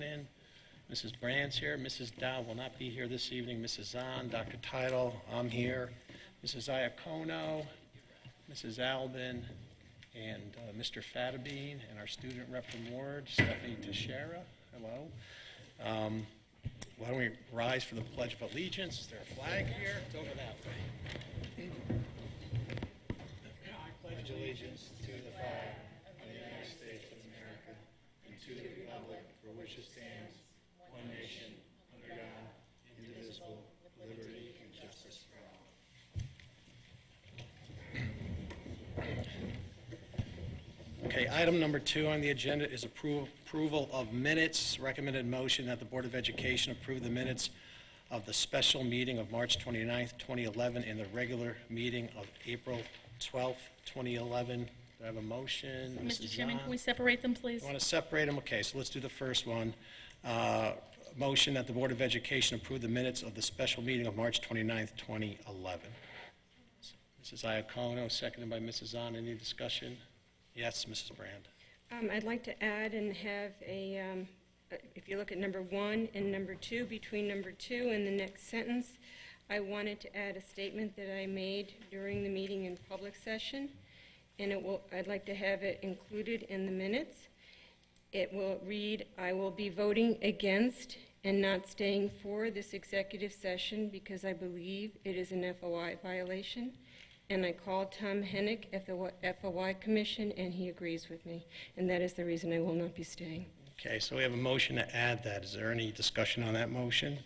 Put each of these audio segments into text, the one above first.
in. Mrs. Brand's here. Mrs. Dow will not be here this evening. Mrs. Zahn, Dr. Title, I'm here. Mrs. Iacono, Mrs. Albin, and Mr. Fatabine, and our student rep from Ward, Stephanie Teixeira. Hello. Why don't we rise for the Pledge of Allegiance? Is there a flag here? It's over that way. I pledge allegiance to the flag of the United States of America and to the republic for which it stands, one nation, under God, indivisible, with liberty and justice for all. Okay, item number 2 on the agenda is approval of minutes. Recommended motion that the Board of Education approve the minutes of the special meeting of March 29th, 2011, and the regular meeting of April 12th, 2011. Do I have a motion? Mr. Chairman, can we separate them, please? You want to separate them? Okay, so let's do the first one. Motion that the Board of Education approve the minutes of the special meeting of March 29th, 2011. Mrs. Iacono, seconded by Mrs. Zahn. Any discussion? Yes, Mrs. Brand. I'd like to add and have a, if you look at number 1 and number 2, between number 2 and the next sentence, I wanted to add a statement that I made during the meeting in public session, and I'd like to have it included in the minutes. It will read, I will be voting against and not staying for this executive session because I believe it is an FOI violation. And I called Tom Hennick at the FOI Commission, and he agrees with me. And that is the reason I will not be staying. Okay, so we have a motion to add that. Is there any discussion on that motion?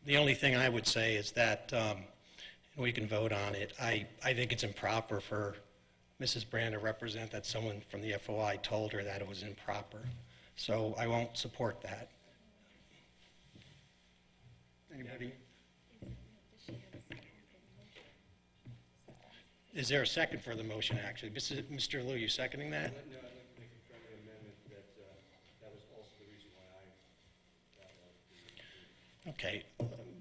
The only thing I would say is that we can vote on it. I think it's improper for Mrs. Brand to represent that someone from the FOI told her that it was improper. So I won't support that. Anybody? Is there a second for the motion, actually? Mr. Liu, you seconding that? No, I'd like to make a friendly amendment that was also the reason why I Okay.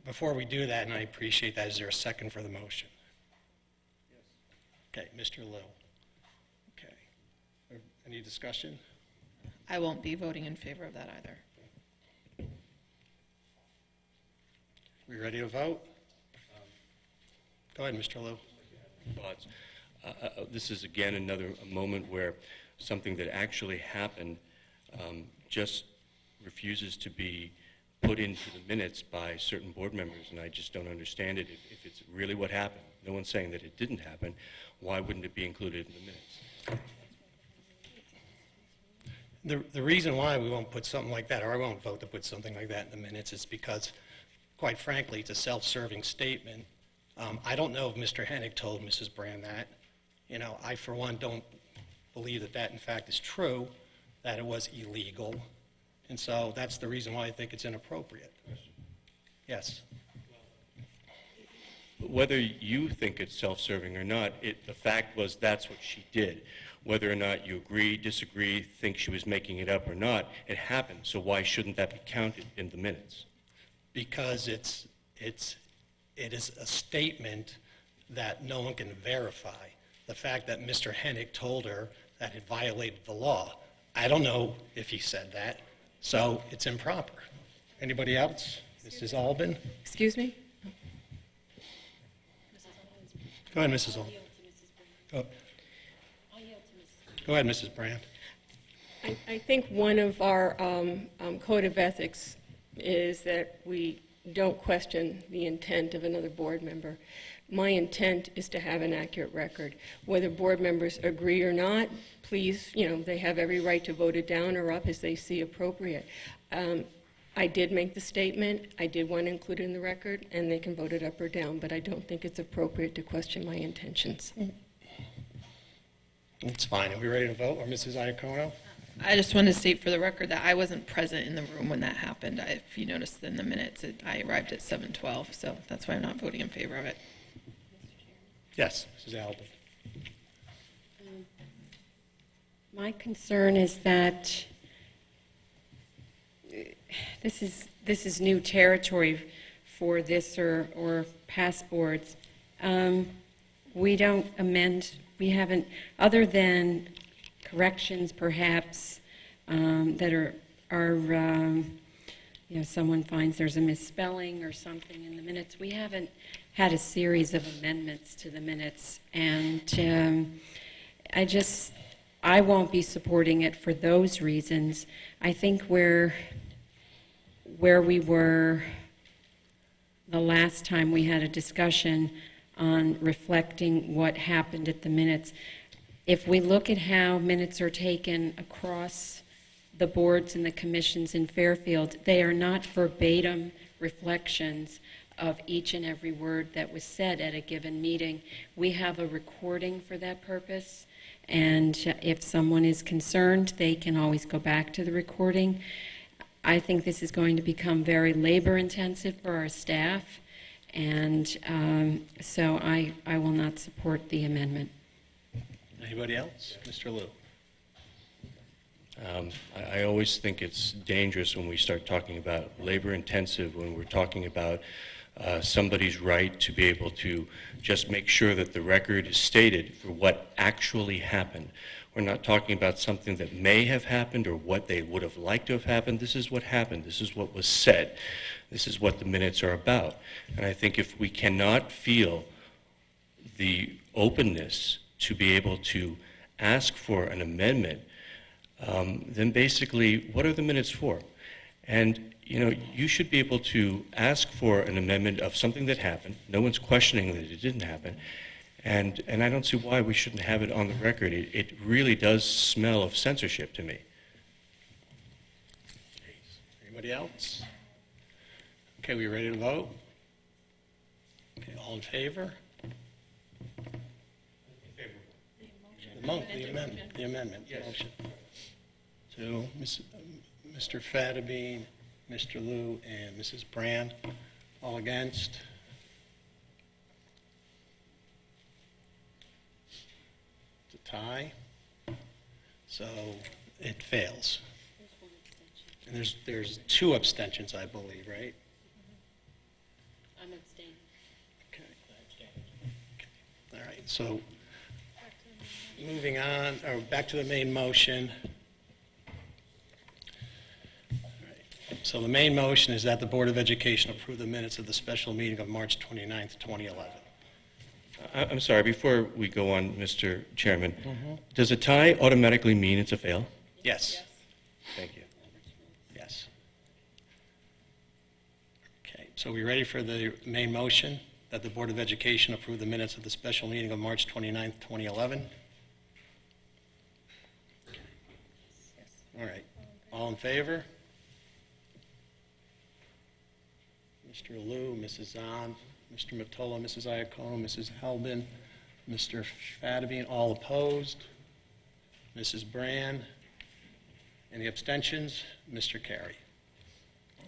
Before we do that, and I appreciate that, is there a second for the motion? Yes. Okay, Mr. Liu. Okay. Any discussion? I won't be voting in favor of that either. We ready to vote? Go ahead, Mr. Liu. Thoughts. This is again another moment where something that actually happened just refuses to be put into the minutes by certain board members, and I just don't understand it. If it's really what happened, no one's saying that it didn't happen, why wouldn't it be included in the minutes? The reason why we won't put something like that, or I won't vote to put something like that in the minutes, is because, quite frankly, it's a self-serving statement. I don't know if Mr. Hennick told Mrs. Brand that. You know, I, for one, don't believe that that, in fact, is true, that it was illegal. And so that's the reason why I think it's inappropriate. Yes. Whether you think it's self-serving or not, the fact was that's what she did. Whether or not you agree, disagree, think she was making it up or not, it happened. So why shouldn't that be counted in the minutes? Because it is a statement that no one can verify. The fact that Mr. Hennick told her that it violated the law. I don't know if he said that, so it's improper. Anybody else? Mrs. Albin? Excuse me? Go ahead, Mrs. Albin. Go ahead, Mrs. Brand. I think one of our code of ethics is that we don't question the intent of another board member. My intent is to have an accurate record. Whether board members agree or not, please, they have every right to vote it down or up as they see appropriate. I did make the statement. I did want to include it in the record, and they can vote it up or down, but I don't think it's appropriate to question my intentions. It's fine. Are we ready to vote? Or Mrs. Iacono? I just want to state for the record that I wasn't present in the room when that happened. If you noticed in the minutes, I arrived at 7:12, so that's why I'm not voting in favor of it. Yes, Mrs. Albin. My concern is that this is new territory for this or past boards. We don't amend. We haven't, other than corrections perhaps that are someone finds there's a misspelling or something in the minutes. We haven't had a series of amendments to the minutes, and I won't be supporting it for those reasons. I think where we were the last time we had a discussion on reflecting what happened at the minutes, if we look at how minutes are taken across the boards and the commissions in Fairfield, they are not verbatim reflections of each and every word that was said at a given meeting. We have a recording for that purpose, and if someone is concerned, they can always go back to the recording. I think this is going to become very labor-intensive for our staff, and so I will not support the amendment. Anybody else? Mr. Liu. I always think it's dangerous when we start talking about labor-intensive, when we're talking about somebody's right to be able to just make sure that the record is stated for what actually happened. We're not talking about something that may have happened or what they would have liked to have happened. This is what happened. This is what was said. This is what the minutes are about. And I think if we cannot feel the openness to be able to ask for an amendment, then basically, what are the minutes for? And, you should be able to ask for an amendment of something that happened. No one's questioning that it didn't happen. And I don't see why we shouldn't have it on the record. It really does smell of censorship to me. Anybody else? Okay, we ready to vote? Okay, all in favor? The amendment, the motion. So, Mr. Fadabine, Mr. Liu, and Mrs. Brand, all against? It's a tie, so it fails. And there's 2 abstentions, I believe, right? I'm abstaining. Okay. All right, so moving on, or back to the main motion. So the main motion is that the Board of Education approve the minutes of the special meeting of March 29th, 2011. I'm sorry, before we go on, Mr. Chairman, does a tie automatically mean it's a fail? Yes. Thank you. Yes. Okay, so we ready for the main motion that the Board of Education approve the minutes of the special meeting of March 29th, 2011? All right. All in favor? Mr. Liu, Mrs. Zahn, Mr. Mottola, Mrs. Iacono, Mrs. Halbin, Mr. Fadabine, all opposed. Mrs. Brand. Any abstentions? Mr. Carey.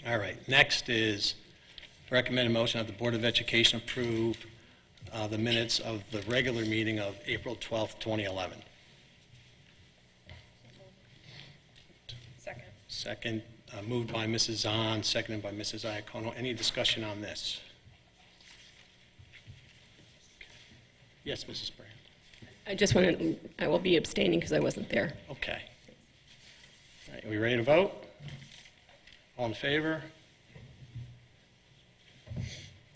All right, next is recommended motion that the Board of Education approve the minutes of the regular meeting of April 12th, 2011. Second, moved by Mrs. Zahn, seconded by Mrs. Iacono. Any discussion on this? Yes, Mrs. Brand. I will be abstaining because I wasn't there. Okay. All right, are we ready to vote? All in favor?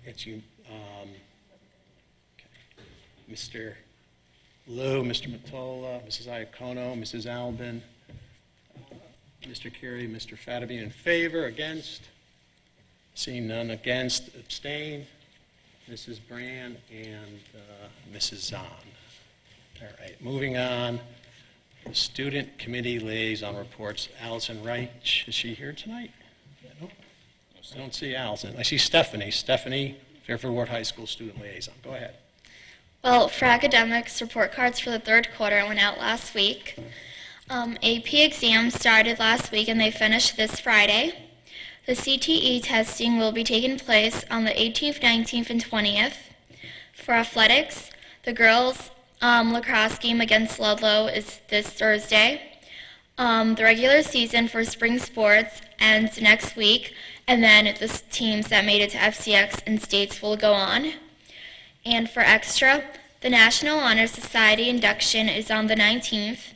It's you. Okay. Mr. Liu, Mr. Mottola, Mrs. Iacono, Mrs. Albin, Mr. Carey, Mr. Fadabine in favor, against? Seeing none against, abstain. Mrs. Brand and Mrs. Zahn. All right, moving on. The Student Committee Liaison Reports. Allison Wright, is she here tonight? No? I don't see Allison. I see Stephanie. Stephanie, Fairfield Ward High School Student Liaison. Go ahead. Well, for academics, report cards for the 3rd quarter went out last week. AP exams started last week and they finished this Friday. The CTE testing will be taking place on the 18th, 19th, and 20th. For athletics, the girls' lacrosse game against Ludlow is this Thursday. The regular season for spring sports ends next week, and then the teams that made it to FCX and states will go on. And for extra, the National Honor Society induction is on the 19th.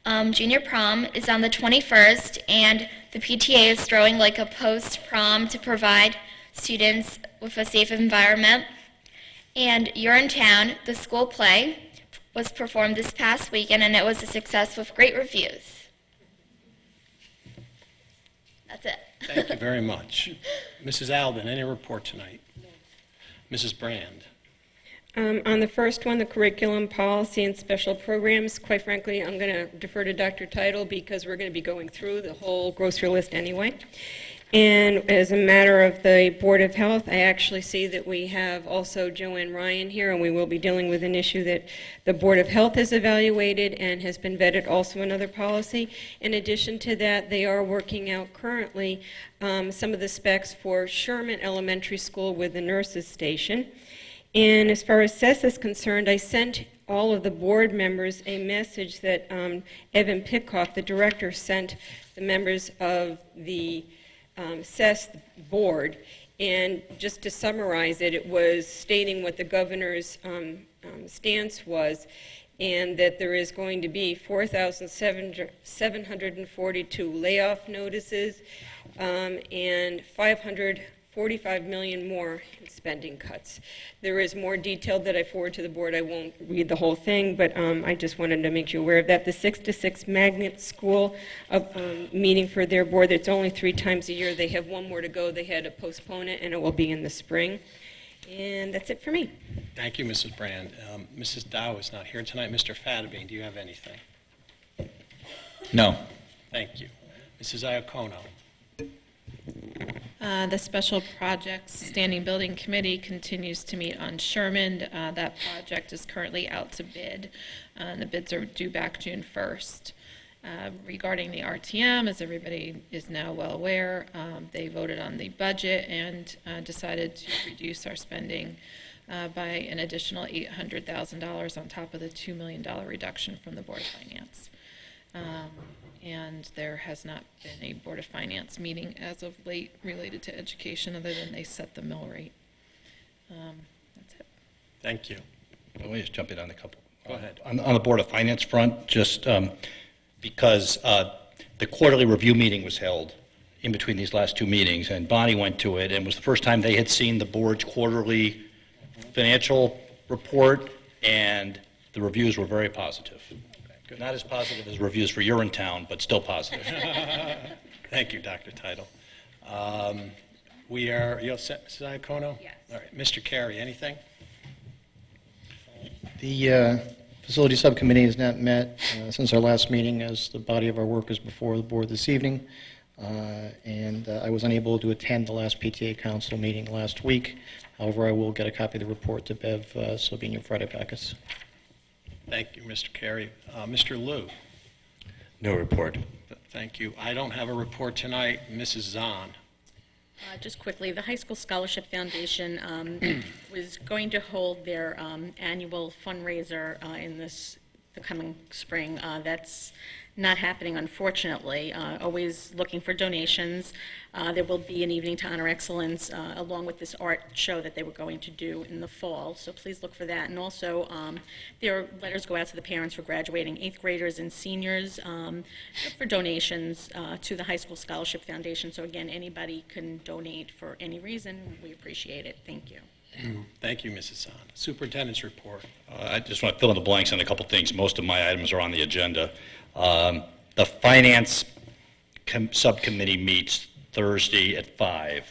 Junior prom is on the 21st, and the PTA is throwing like a post-prom to provide students with a safe environment. And You're in Town, the school play, was performed this past weekend, and it was a success with great reviews. That's it. Thank you very much. Mrs. Alvin, any report tonight? Mrs. Brand? On the first one, the curriculum, policy, and special programs, quite frankly, I'm going to defer to Dr. Title because we're going to be going through the whole grocery list anyway. And as a matter of the Board of Health, I actually see that we have also Joanne Ryan here, and we will be dealing with an issue that the Board of Health has evaluated and has been vetted, also another policy. In addition to that, they are working out currently some of the specs for Sherman Elementary School with the nurses station. And as far as CES is concerned, I sent all of the board members a message that Evan Pitcock, the director, sent the members of the CES board. And just to summarize it, it was stating what the governor's stance was, and that there is going to be 4,742 layoff notices and 545 million more in spending cuts. There is more detail that I forward to the board. I won't read the whole thing, but I just wanted to make you aware of that. The 6 to 6 magnet school meeting for their board, it's only 3 times a year. They have one more to go. They had to postpone it, and it will be in the spring. And that's it for me. Thank you, Mrs. Brand. Mrs. Dow is not here tonight. Mr. Fattabine, do you have anything? No. Thank you. Mrs. Iacono? The Special Projects Standing Building Committee continues to meet on Sherman. That project is currently out to bid. The bids are due back June 1st. Regarding the RTM, as everybody is now well aware, they voted on the budget and decided to reduce our spending by an additional $800,000 on top of the $2 million reduction from the Board of Finance. And there has not been a Board of Finance meeting as of late related to education, other than they set the mill rate. That's it. Thank you. Let me just jump in on a couple. Go ahead. On the Board of Finance front, just because the quarterly review meeting was held in between these last 2 meetings, and Bonnie went to it, and it was the first time they had seen the board's quarterly financial report, and the reviews were very positive. Not as positive as reviews for You're in Town, but still positive. Thank you, Dr. Title. You all set, Mrs. Iacono? Yes. All right. Mr. Carey, anything? The Facility Subcommittee has not met since our last meeting, as the body of our work is before the board this evening. And I was unable to attend the last PTA Council meeting last week. However, I will get a copy of the report to Bev Silvino Friday-Backus. Thank you, Mr. Carey. Mr. Liu? No report. Thank you. I don't have a report tonight. Mrs. Zahn? Just quickly, the High School Scholarship Foundation was going to hold their annual fundraiser in the coming spring. That's not happening, unfortunately. Always looking for donations. There will be an evening to honor excellence along with this art show that they were going to do in the fall, so please look for that. And also, their letters go out to the parents for graduating 8th graders and seniors for donations to the High School Scholarship Foundation. So again, anybody can donate for any reason. We appreciate it. Thank you. Thank you, Mrs. Zahn. Superintendent's report. I just want to fill in the blanks on a couple things. Most of my items are on the agenda. The Finance Subcommittee meets Thursday at 5.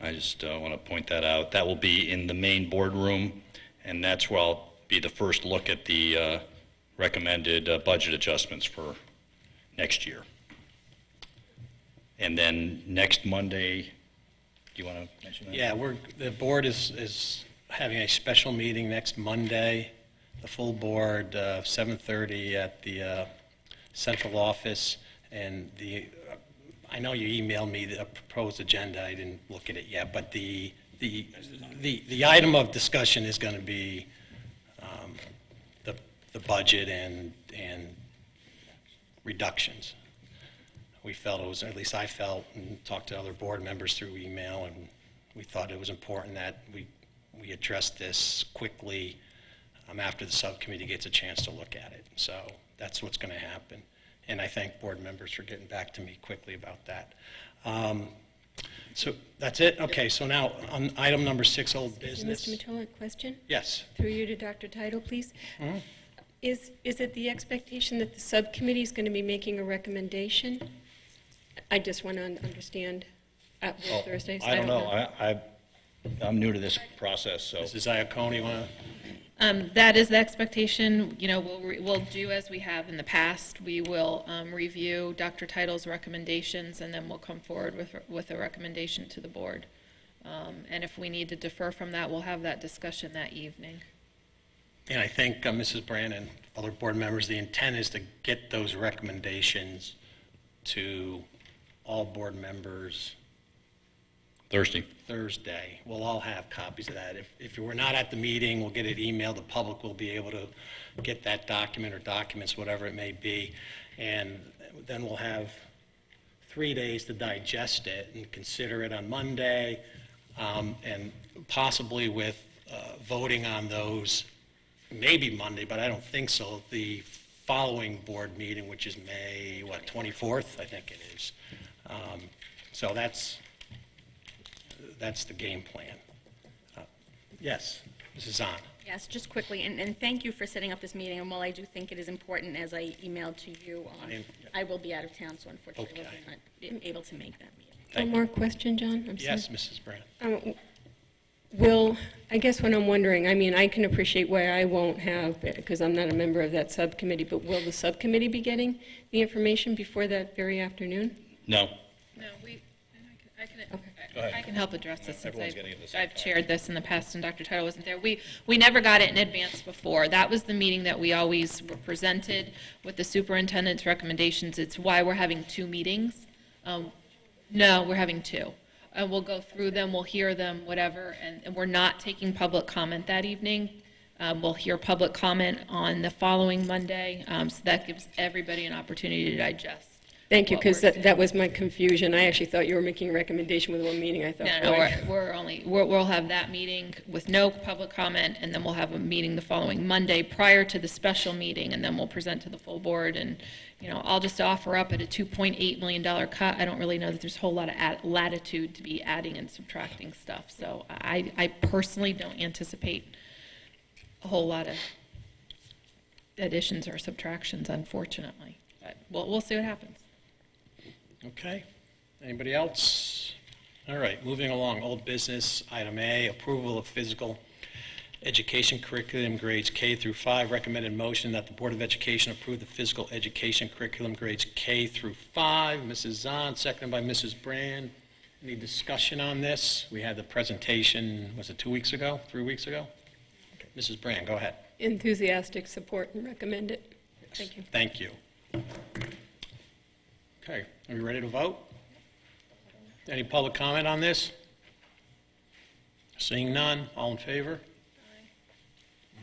I just want to point that out. That will be in the main boardroom, and that's where I'll be the first look at the recommended budget adjustments for next year. And then next Monday, do you want to mention that? Yeah, the board is having a special meeting next Monday, the full board, 7:30 at the central office, and I know you emailed me the proposed agenda. I didn't look at it yet, but the item of discussion is going to be the budget and reductions. We felt it was, or at least I felt, and talked to other board members through email, and we thought it was important that we address this quickly after the subcommittee gets a chance to look at it. So that's what's going to happen. And I thank board members for getting back to me quickly about that. So that's it? Okay, so now on item number 6, old business. Mr. Mottola, question? Yes. Through you to Dr. Title, please. Mhm. Is it the expectation that the subcommittee is going to be making a recommendation? I just want to understand. Will Thursdays? I don't know. I'm new to this process, so. Mrs. Iacone, you want to? That is the expectation. You know, we'll do as we have in the past. We will review Dr. Title's recommendations, and then we'll come forward with a recommendation to the board. And if we need to defer from that, we'll have that discussion that evening. And I think, Mrs. Brand and other board members, the intent is to get those recommendations to all board members Thursday. We'll all have copies of that. If we're not at the meeting, we'll get it emailed. The public will be able to get that document or documents, whatever it may be. And then we'll have 3 days to digest it and consider it on Monday, and possibly with voting on those maybe Monday, but I don't think so, the following board meeting, which is May, 24th, I think it is. So that's the game plan. Yes, Mrs. Zahn. Yes, just quickly, and thank you for setting up this meeting, and while I do think it is important, as I emailed to you, I will be out of town, so unfortunately I will not be able to make that meeting. One more question, John? I'm Yes, sorry. Mrs. Brand. I guess what I'm wondering, I mean, I can appreciate why I won't have, because I'm not a member of that subcommittee, but will the subcommittee be getting the information before that very afternoon? No. No, Go ahead. I can help address this since Everyone's getting it the same I've time. chaired this in the past and Dr. Title wasn't there. We never got it in advance before. That was the meeting that we always were presented with the superintendent's recommendations. It's why we're having 2 meetings. No, we're having 2. We'll go through them, we'll hear them, whatever, and we're not taking public comment that evening. We'll hear public comment on the following Monday, so that gives everybody an opportunity to digest. Thank you, what because we're that was my confusion. I actually thought you were making a recommendation with one meeting. I thought, No, we'll have that meeting with no public comment, and then we'll have a meeting the following Monday prior to the special meeting, and then we'll present to the full board. And, you know, I'll just offer up at a $2.8 million cut. I don't really know that there's a whole lot of latitude to be adding and subtracting stuff. So I personally don't anticipate a whole lot of additions or subtractions, unfortunately. But we'll see what happens. Okay. Anybody else? All right, moving along. Old business, item A, approval of physical education curriculum grades K through 5. Recommended motion that the Board of Education approve the physical education curriculum grades K through 5. Mrs. Zahn, seconded by Mrs. Brand. Any discussion on this? We had the presentation, was it 2 weeks ago, 3 weeks ago? Mrs. Brand, go ahead. enthusiastic support and recommend it. Thank you. Thank you. Okay, are we ready to vote? Any public comment on this? Seeing none, all in favor?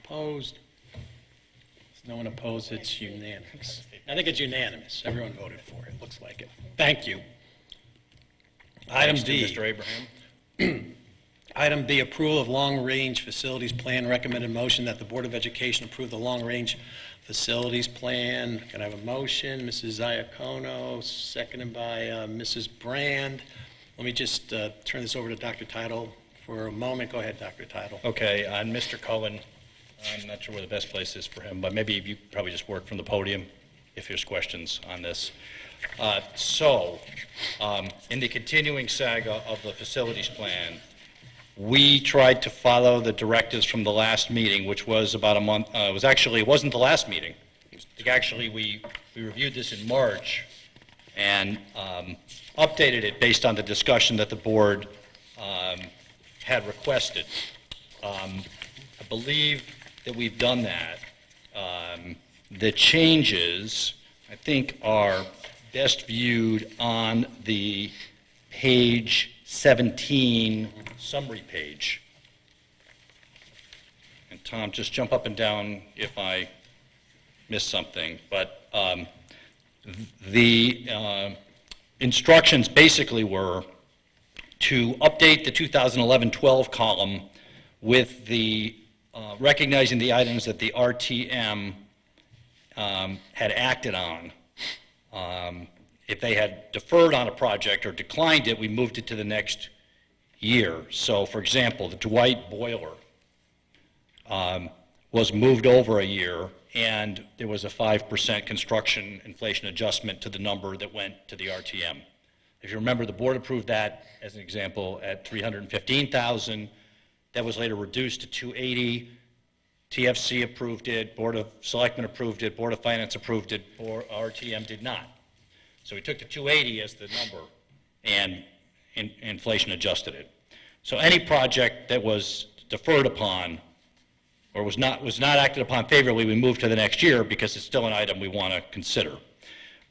Opposed? There's no one opposed, it's unanimous. I think it's unanimous. Everyone voted for it, looks like it. Thank you. Item Thanks to D. Mr. Abraham. Item B, approval of long-range facilities plan. Recommended motion that the Board of Education approve the long-range facilities plan. Can I have a motion? Mrs. Iacono, seconded by Mrs. Brand. Let me just turn this over to Dr. Title for a moment. Go ahead, Dr. Title. Okay, on Mr. Cohen, I'm not sure where the best place is for him, but maybe you probably just work from the podium if there's questions on this. In the continuing saga of the facilities plan, we tried to follow the directives from the last meeting, which was about a month. It wasn't the last meeting. We reviewed this in March and updated it based on the discussion that the board had requested. I believe that we've done that. The changes, I think, are best viewed on the page 17 summary page. And Tom, just jump up and down if I miss something. But the instructions basically were to update the 2011-12 column with the recognizing the items that the RTM had acted on. If they had deferred on a project or declined it, we moved it to the next year. So, for example, the Dwight boiler was moved over a year, and there was a 5% construction inflation adjustment to the number that went to the RTM. If you remember, the board approved that, as an example, at $315,000. That was later reduced to $280,000. TFC approved it, Board of Selectmen approved it, Board of Finance approved it, RTM did not. So we took the 280 as the number and inflation adjusted it. So any project that was deferred upon or was not acted upon favorably, we moved to the next year because it's still an item we want to consider.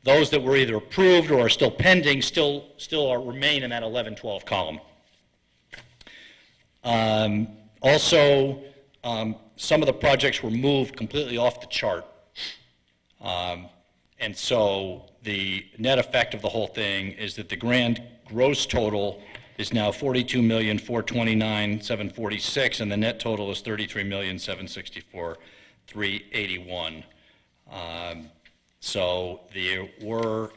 Those that were either approved or are still pending still remain in that 11-12 column. Also, some of the projects were moved completely off the chart. And so the net effect of the whole thing is that the grand gross total is now $42,429,746, and the net total is $33,764,381. So there were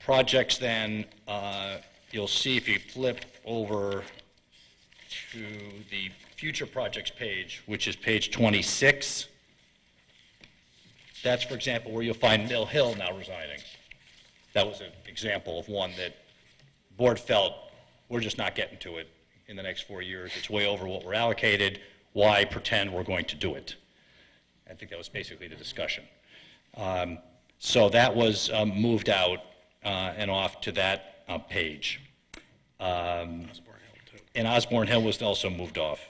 projects then, you'll see if you flip over to the future projects page, which is page 26. That's, for example, where you'll find Mill Hill now resigning. That was an example of one that board felt we're just not getting to it in the next 4 years. It's way over what we're allocated. Why pretend we're going to do it? I think that was basically the discussion. So that was moved out and off to that page. And Osborne Hill was also moved off.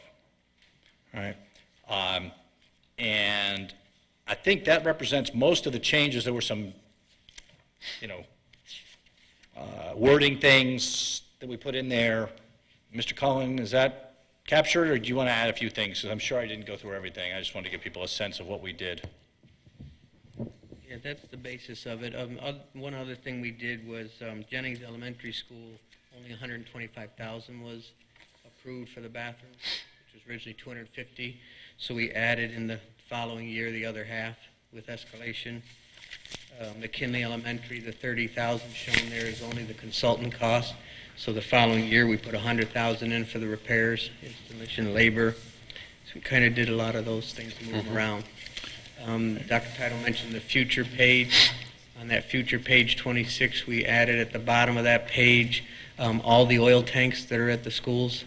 All right. And I think that represents most of the changes. There were some, wording things that we put in there. Mr. Cullen, is that captured, or do you want to add a few things? Because I'm sure I didn't go through everything. I just wanted to give people a sense of what we did. Yeah, that's the basis of it. One other thing we did was Jennings Elementary School, only $125,000 was approved for the bathrooms, which was originally $250,000. So we added in the following year the other half with escalation. McKinley Elementary, the $30,000 shown there is only the consultant cost. So the following year we put $100,000 in for the repairs, installation, labor. So we kind of did a lot of those things to move around. Dr. Title mentioned the future page. On that future page 26, we added at the bottom of that page all the oil tanks that are at the schools.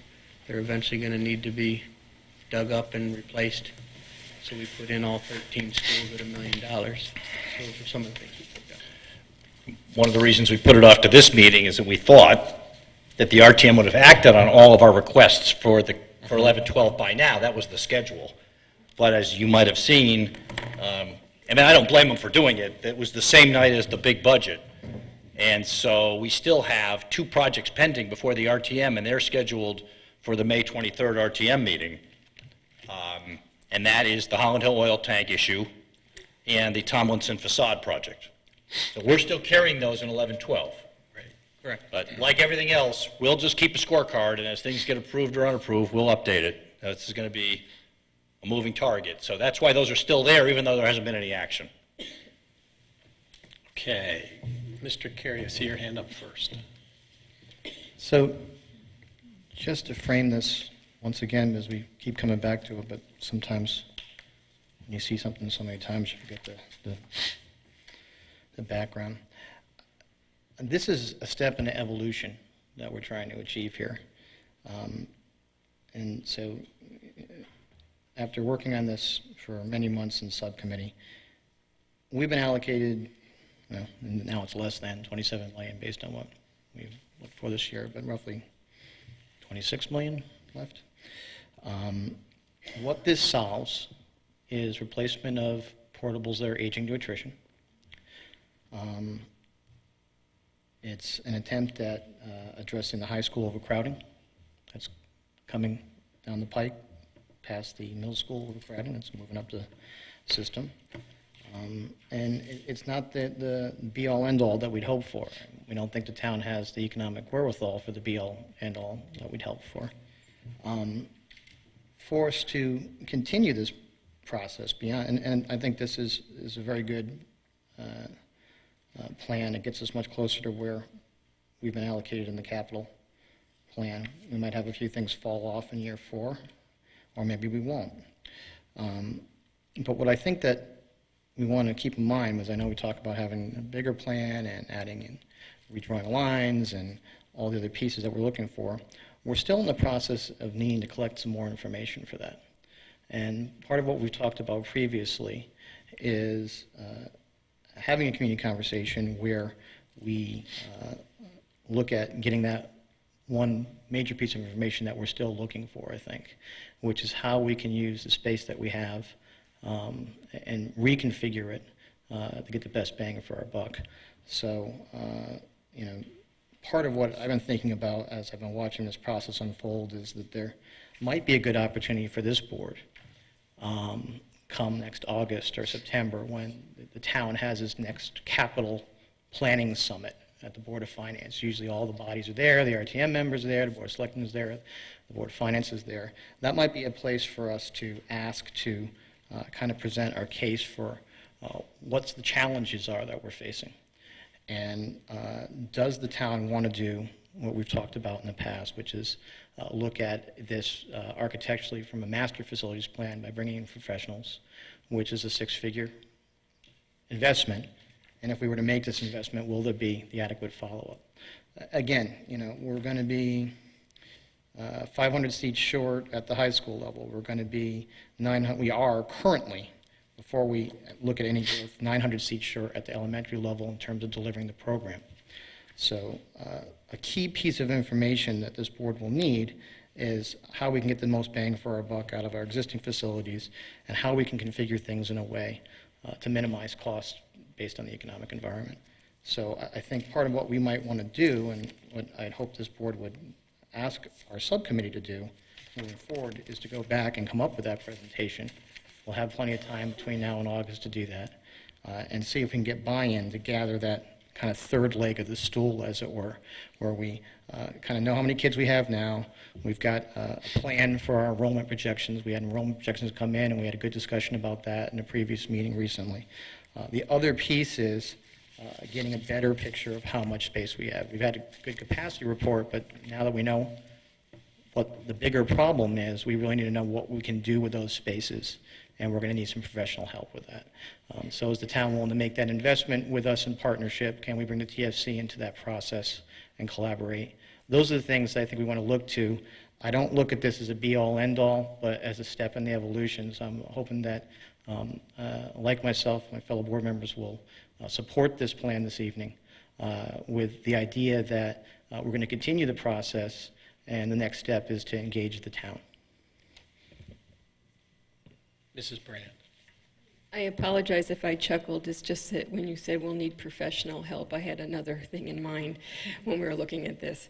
They're eventually going to need to be dug up and replaced. So we put in all 13 schools at $1 million. So those are some of the things we put down. One of the reasons we put it off to this meeting is that we thought that the RTM would have acted on all of our requests for 11-12 by now. That was the schedule. But as you might have seen, I don't blame them for doing it. It was the same night as the big budget. And so we still have 2 projects pending before the RTM, and they're scheduled for the May 23rd RTM meeting. And that is the Holland Hill oil tank issue and the Tomlinson facade project. So we're still carrying those in 11-12. Correct. But like everything else, we'll just keep a scorecard, and as things get approved or unapproved, we'll update it. This is going to be a moving target. So that's why those are still there, even though there hasn't been any action. Okay. Mr. Carey, I see your hand up first. So just to frame this, once again, as we keep coming back to it, but sometimes when you see something so many times, you forget the background. And this is a step in the evolution that we're trying to achieve here. And so after working on this for many months in subcommittee, we've been allocated, well, now it's less than $27 million based on what we've looked for this year, but roughly $26 million left. What this solves is replacement of portables that are aging to attrition. It's an attempt at addressing the high school overcrowding that's coming down the pike past the middle school overcrowding. It's moving up the system. And it's not the be-all, end-all that we'd hope for. We don't think the town has the economic wherewithal for the be-all, end-all that we'd hope for. For us to continue this process beyond, and I think this is a very good plan. It gets us much closer to where we've been allocated in the capital plan. We might have a few things fall off in year 4, or maybe we won't. But what I think that we want to keep in mind was, I know we talk about having a bigger plan and adding in redrawing lines and all the other pieces that we're looking for. We're still in the process of needing to collect some more information for that. And part of what we've talked about previously is having a community conversation where we look at getting that one major piece of information that we're still looking for, I think, which is how we can use the space that we have and reconfigure it to get the best bang for our buck. So, you know, part of what I've been thinking about as I've been watching this process unfold is that there might be a good opportunity for this board come next August or September, when the town has its next capital planning summit at the Board of Finance. Usually all the bodies are there, the RTM members are there, the Board of Selectmen is there, the Board of Finance is there. That might be a place for us to ask to kind of present our case for what the challenges are that we're facing. And does the town want to do what we've talked about in the past, which is look at this architecturally from a master facilities plan by bringing in professionals, which is a 6-figure investment. And if we were to make this investment, will there be the adequate follow-up? Again, you know, we're going to be 500 seats short at the high school level. We're going to be 900. We are currently, before we look at any growth, 900 seats short at the elementary level in terms of delivering the program. So a key piece of information that this board will need is how we can get the most bang for our buck out of our existing facilities, and how we can configure things in a way to minimize costs based on the economic environment. So I think part of what we might want to do, and what I'd hope this board would ask our subcommittee to do moving forward, is to go back and come up with that presentation. We'll have plenty of time between now and August to do that, and see if we can get buy-in to gather that kind of third leg of the stool, as it were, where we kind of know how many kids we have now. We've got a plan for our enrollment projections. We had enrollment projections come in, and we had a good discussion about that in a previous meeting recently. The other piece is getting a better picture of how much space we have. We've had a good capacity report, but now that we know what the bigger problem is, we really need to know what we can do with those spaces, and we're going to need some professional help with that. So is the town willing to make that investment with us in partnership? Can we bring the TFC into that process and collaborate? Those are the things I think we want to look to. I don't look at this as a be-all, end-all, but as a step in the evolution. So I'm hoping that, like myself, my fellow board members will support this plan this evening with the idea that we're going to continue the process, and the next step is to engage the town. Mrs. Brand. I apologize if I chuckled. It's just that when you said we'll need professional help, I had another thing in mind when we were looking at this.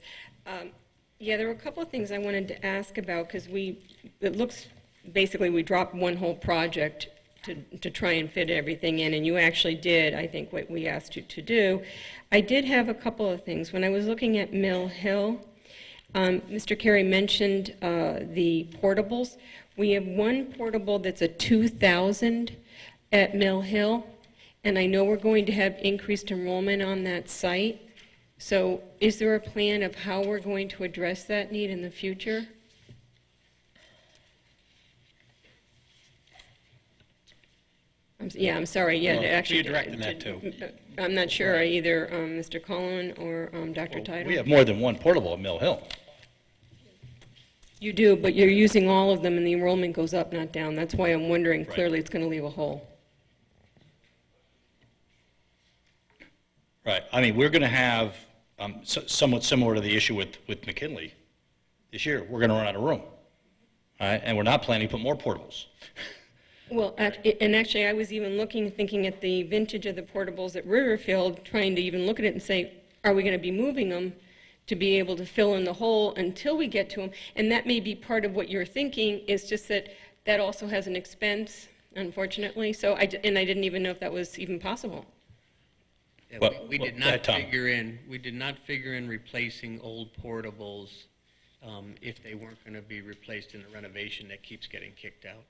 Yeah, there were a couple of things I wanted to ask about, because it looks, basically we dropped one whole project to try and fit everything in, and you actually did, I think, what we asked you to do. I did have a couple of things. When I was looking at Mill Hill, Mr. Carey mentioned the portables. We have one portable that's a 2,000 at Mill Hill, and I know we're going to have increased enrollment on that site. So is there a plan of how we're going to address that need in the future? I'm sorry. Yeah, Well, actually, you're directing that too. I'm not sure, either Mr. Cullen or Dr. Title. We have more than one portable at Mill Hill. You do, but you're using all of them, and the enrollment goes up, not down. That's why I'm wondering. Right. Clearly, it's going to leave a hole. Right. I mean, we're going to have somewhat similar to the issue with McKinley this year. We're going to run out of room. All right? And we're not planning to put more portables. Well, and actually, I was even thinking at the vintage of the portables at Riverfield, trying to even look at it and say, are we going to be moving them to be able to fill in the hole until we get to them? And that may be part of what you're thinking, is just that also has an expense, unfortunately. So I didn't even know if that was even possible. Yeah, Well, we did well, not Tom. figure in replacing old portables if they weren't going to be replaced in the renovation that keeps getting kicked out.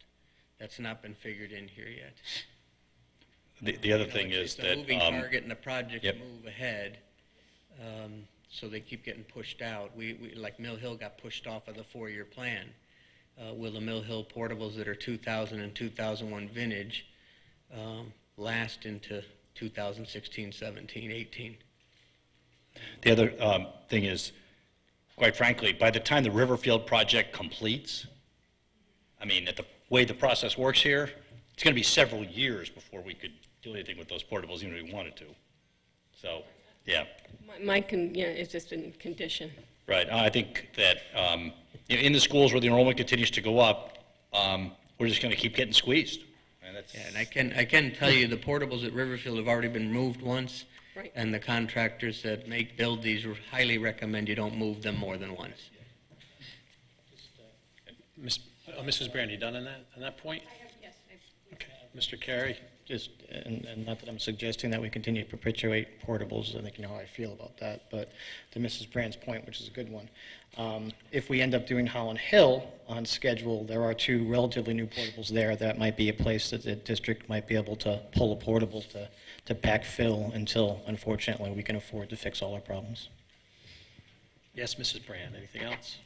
That's not been figured in here yet. The other You know, thing is it's a that, moving target, and the projects yep. move ahead, so they keep getting pushed out. We like Mill Hill got pushed off of the 4-year plan. Will the Mill Hill portables that are 2000 and 2001 vintage last into 2016, 17, 18? The other thing is, quite frankly, by the time the Riverfield project completes, I mean, the way the process works here, it's going to be several years before we could do anything with those portables, even if we wanted to. So, yeah. It's just in condition. Right. I think that in the schools where the enrollment continues to go up, we're just going to keep getting squeezed. And that's, Yeah, and I can tell you the portables at Riverfield have already been moved once, Right. and the contractors that build these highly recommend you don't move them more than once. Mrs. Brand, you done on that point? Yes. Okay. Mr. Carey? Just, and not that I'm suggesting that we continue to perpetuate portables, I think you know how I feel about that, but to Mrs. Brand's point, which is a good one, if we end up doing Holland Hill on schedule, there are 2 relatively new portables there that might be a place that the district might be able to pull a portable to backfill until, unfortunately, we can afford to fix all our problems. Yes, Mrs. Brand, anything else?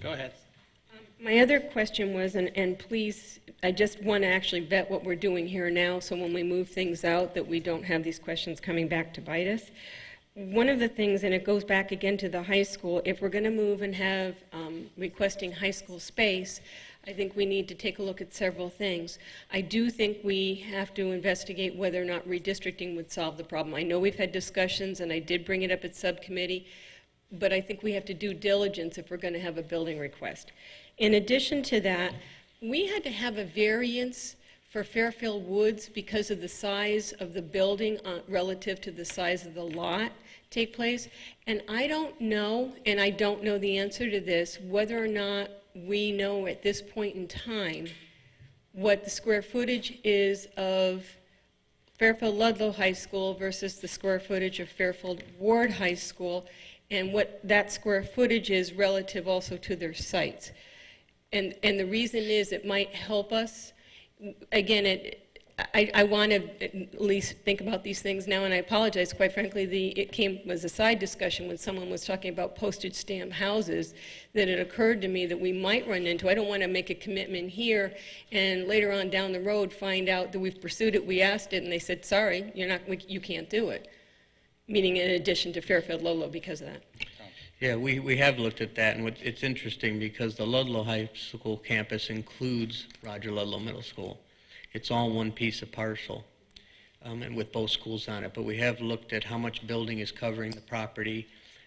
Go ahead. My other question was, and please, I just want to actually vet what we're doing here now, so when we move things out, that we don't have these questions coming back to bite us. One of the things, and it goes back again to the high school, if we're going to move and have requesting high school space, I think we need to take a look at several things. I do think we have to investigate whether or not redistricting would solve the problem. I know we've had discussions, and I did bring it up at subcommittee, but I think we have to do diligence if we're going to have a building request. In addition to that, we had to have a variance for Fairfield Woods because of the size of the building relative to the size of the lot take place. And I don't know, and I don't know the answer to this, whether or not we know at this point in time what the square footage is of Fairfield Ludlow High School versus the square footage of Fairfield Ward High School, and what that square footage is relative also to their sites. And the reason is it might help us. Again, I want to at least think about these things now, and I apologize, quite frankly, it came as a side discussion when someone was talking about postage stamp houses, that it occurred to me that we might run into. I don't want to make a commitment here and later on down the road find out that we've pursued it, we asked it, and they said, sorry, you can't do it. Meaning in addition to Fairfield Ludlow because of that. Yeah, we have looked at that, and it's interesting because the Ludlow High School campus includes Roger Ludlow Middle School. It's all one piece of parcel, and with both schools on it. But we have looked at how much building is covering the property.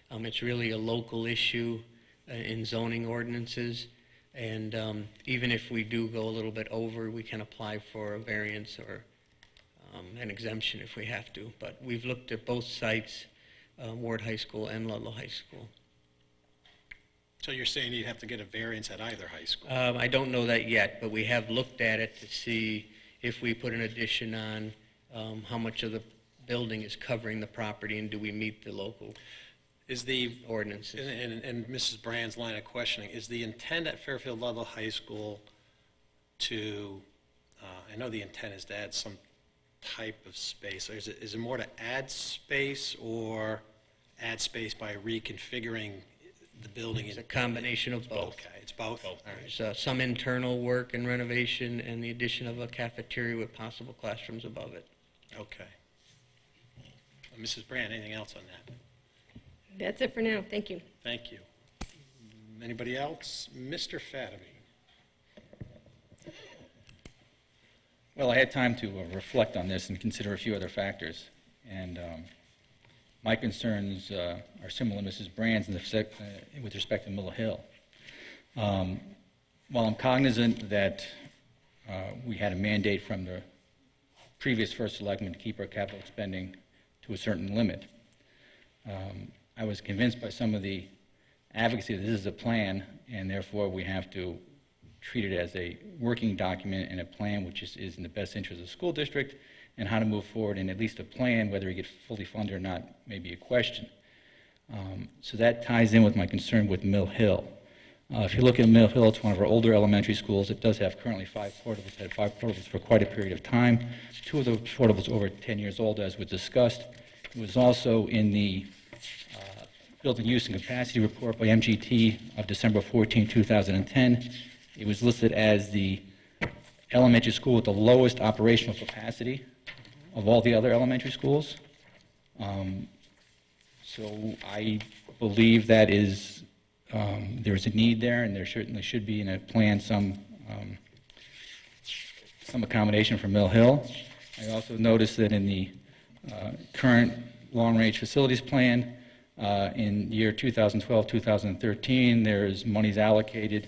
It's really a local issue in zoning ordinances, and even if we do go a little bit over, we can apply for a variance or an exemption if we have to. But we've looked at both sites, Ward High School and Ludlow High School. So you're saying you'd have to get a variance at either high school? I don't know that yet, but we have looked at it to see if we put an addition on, how much of the building is covering the property, and do we meet the local ordinances. And Mrs. Brand's line of questioning, is the intent at Fairfield Ludlow High School to, I know the intent is to add some type of space, or is it more to add space or add space by reconfiguring the building? It's a combination of both. Okay, it's both? All right. There's some internal work and renovation and the addition of a cafeteria with possible classrooms above it. Okay. Mrs. Brand, anything else on that? That's it for now. Thank you. Thank you. Anybody else? Mr. Fatima. Well, I had time to reflect on this and consider a few other factors. And my concerns are similar to Mrs. Brand's with respect to Mill Hill. While I'm cognizant that we had a mandate from the previous first selectman to keep our capital spending to a certain limit, I was convinced by some of the advocacy that this is a plan, and therefore we have to treat it as a working document and a plan which is in the best interest of the school district, and how to move forward, and at least a plan, whether it gets fully funded or not, may be a question. So that ties in with my concern with Mill Hill. If you look at Mill Hill, it's one of our older elementary schools. It does have currently 5 portables, had 5 portables for quite a period of time. 2 of those portables over 10 years old, as was discussed. It was also in the Building Use and Capacity Report by MGT of December 14, 2010. It was listed as the elementary school with the lowest operational capacity of all the other elementary schools. So I believe that is, there's a need there, and there certainly should be in a plan some accommodation for Mill Hill. I also noticed that in the current long-range facilities plan, in year 2012-2013, there's monies allocated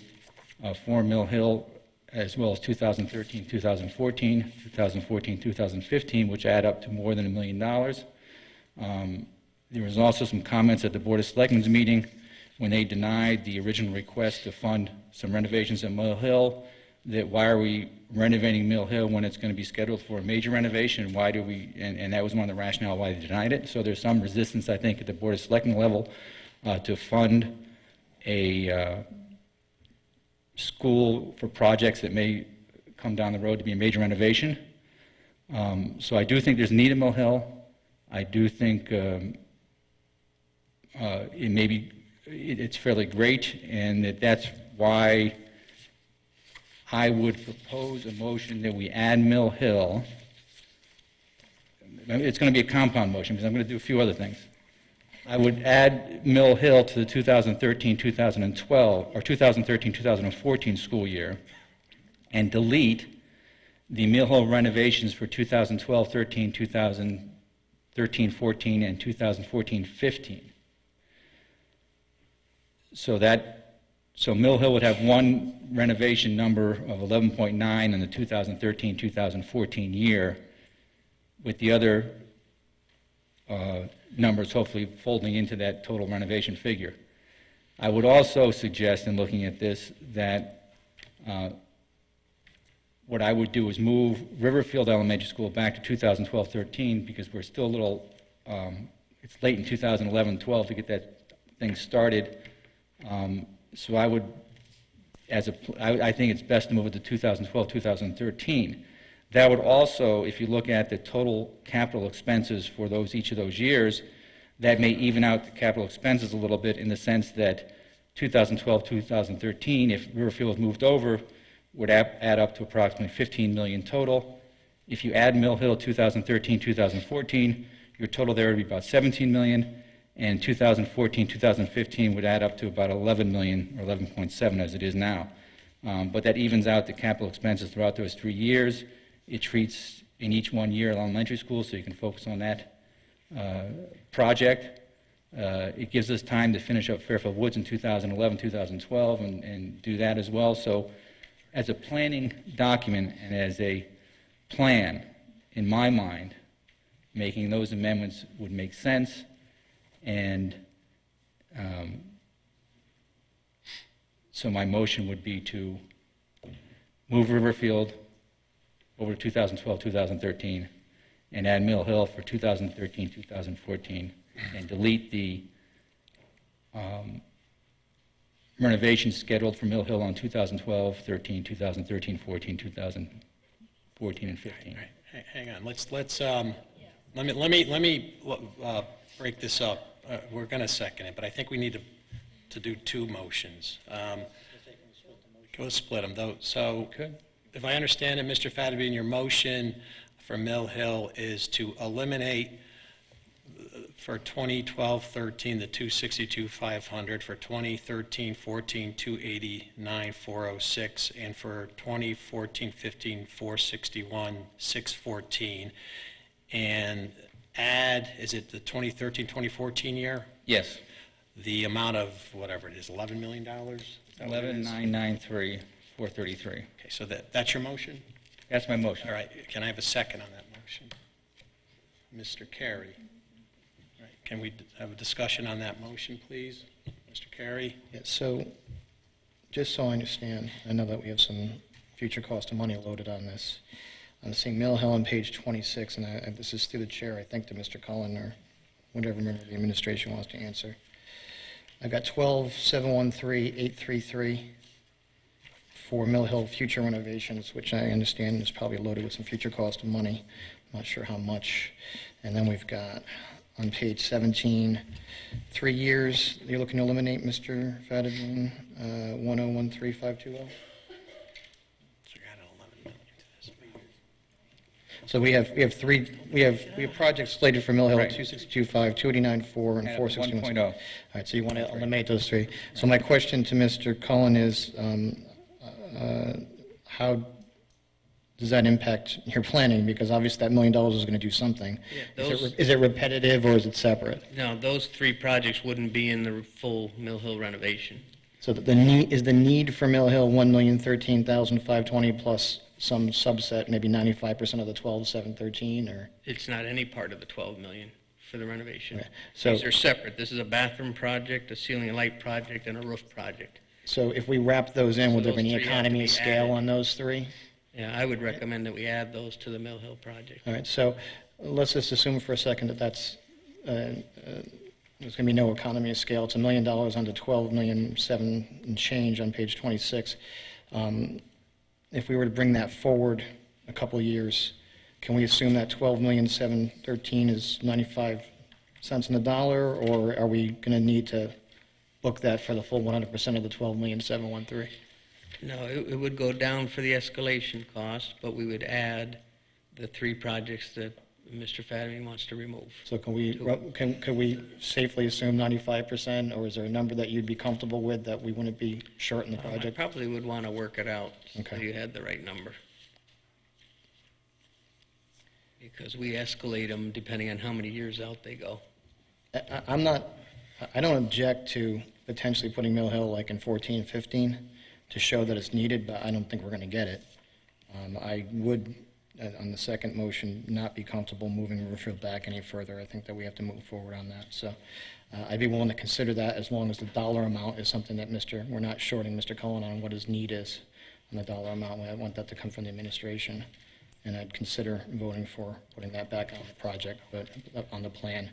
for Mill Hill, as well as 2013-2014, 2014-2015, which add up to more than $1 million. There was also some comments at the Board of Selectmen's meeting when they denied the original request to fund some renovations at Mill Hill, that why are we renovating Mill Hill when it's going to be scheduled for a major renovation? Why do we, and that was one of the rationale why they denied it. So there's some resistance, I think, at the Board of Selectmen level to fund a school for projects that may come down the road to be a major renovation. So I do think there's a need at Mill Hill. I do think it's fairly great, and that's why I would propose a motion that we add Mill Hill. It's going to be a compound motion because I'm going to do a few other things. I would add Mill Hill to the 2013-2012 or 2013-2014 school year and delete the Mill Hill renovations for 2012-13, 2013-14, and 2014-15. So Mill Hill would have one renovation number of 11.9 in the 2013-2014 year, with the other numbers hopefully folding into that total renovation figure. I would also suggest, in looking at this, that what I would do is move Riverfield Elementary School back to 2012-13, because we're still a little, it's late in 2011-12 to get that thing started. So I would, I think it's best to move it to 2012-2013. That would also, if you look at the total capital expenses for each of those years, that may even out the capital expenses a little bit, in the sense that 2012-2013, if Riverfield moved over, would add up to approximately $15 million total. If you add Mill Hill 2013-2014, your total there would be about $17 million. And 2014-2015 would add up to about 11 million, or 11.7 as it is now. But that evens out the capital expenses throughout those 3 years. It treats in each 1 year elementary school, so you can focus on that project. It gives us time to finish up Fairfield Woods in 2011-2012 and do that as well. So as a planning document and as a plan, in my mind, making those amendments would make sense. And so my motion would be to move Riverfield over to 2012-2013 and add Mill Hill for 2013-2014 and delete the renovations scheduled for Mill Hill on 2012-13, 2013-14, 2014 and 15. Hang on. Let me break this up. We're going to second it, but I think we need to do 2 motions. Go split them, though. So, if I understand it, Mr. Fatabian, your motion for Mill Hill is to eliminate for 2012-13 the 262,500, for 2013-14 289,406, and for 2014-15 461,614, and add, is it the 2013-2014 year? Yes. The amount of whatever it is, $11 million? 11,993,433. Okay, so that's your motion? That's my motion. All right, can I have a second on that motion? Mr. Carey. All right, can we have a discussion on that motion, please? Mr. Carey? Yeah, so, just so I understand, I know that we have some future cost of money loaded on this. I'm seeing Mill Hill on page 26, and this is through the chair, I think, to Mr. Cullen or whatever member of the administration wants to answer. I got 12,713,833 for Mill Hill future renovations, which I understand is probably loaded with some future cost of money. I'm not sure how much. And then we've got on page 17, 3 years. You're looking to eliminate, Mr. Fadigan, 1013520. So we have projects slated for Mill Hill, Right. 2625, 289.4, and Add 461. 1.0. All right, so you want to eliminate those three. So my question to Mr. Cullen is, how does that impact your planning? Because obviously that $1 million is going to do something. Yeah, Is it repetitive or is it separate? No, those 3 projects wouldn't be in the full Mill Hill renovation. So the need for Mill Hill 1,013,520 plus some subset, maybe 95% of the 12,713, or? It's not any part of the 12 million for the renovation. Okay, so- These are separate. This is a bathroom project, a ceiling and light project, and a roof project. So if we wrap those in, would there So be any those three have to economy be of scale added. on those three? Yeah, I would recommend that we add those to the Mill Hill project. All right, so let's just assume for a second that there's going to be no economy of scale. It's $1 million on the 12,700,000 and change on page 26. If we were to bring that forward a couple of years, can we assume that 12,713,000 is 95 cents on the dollar, or are we going to need to book that for the full 100% of the 12,713,000? No, it would go down for the escalation cost, but we would add the 3 projects that Mr. Fadiman wants to remove. So could we safely assume 95%, or is there a number that you'd be comfortable with that we wouldn't be short in the I project? probably would want to work it out so Okay. you had the right number. Because we escalate them depending on how many years out they go. I don't object to potentially putting Mill Hill like in 14, 15 to show that it's needed, but I don't think we're going to get it. I would, on the second motion, not be comfortable moving Riverfield back any further. I think that we have to move forward on that. So I'd be willing to consider that as long as the dollar amount is something that we're not shorting Mr. Cullen on what his need is on the dollar amount. I want that to come from the administration, and I'd consider voting for putting that back on the project, but on the plan.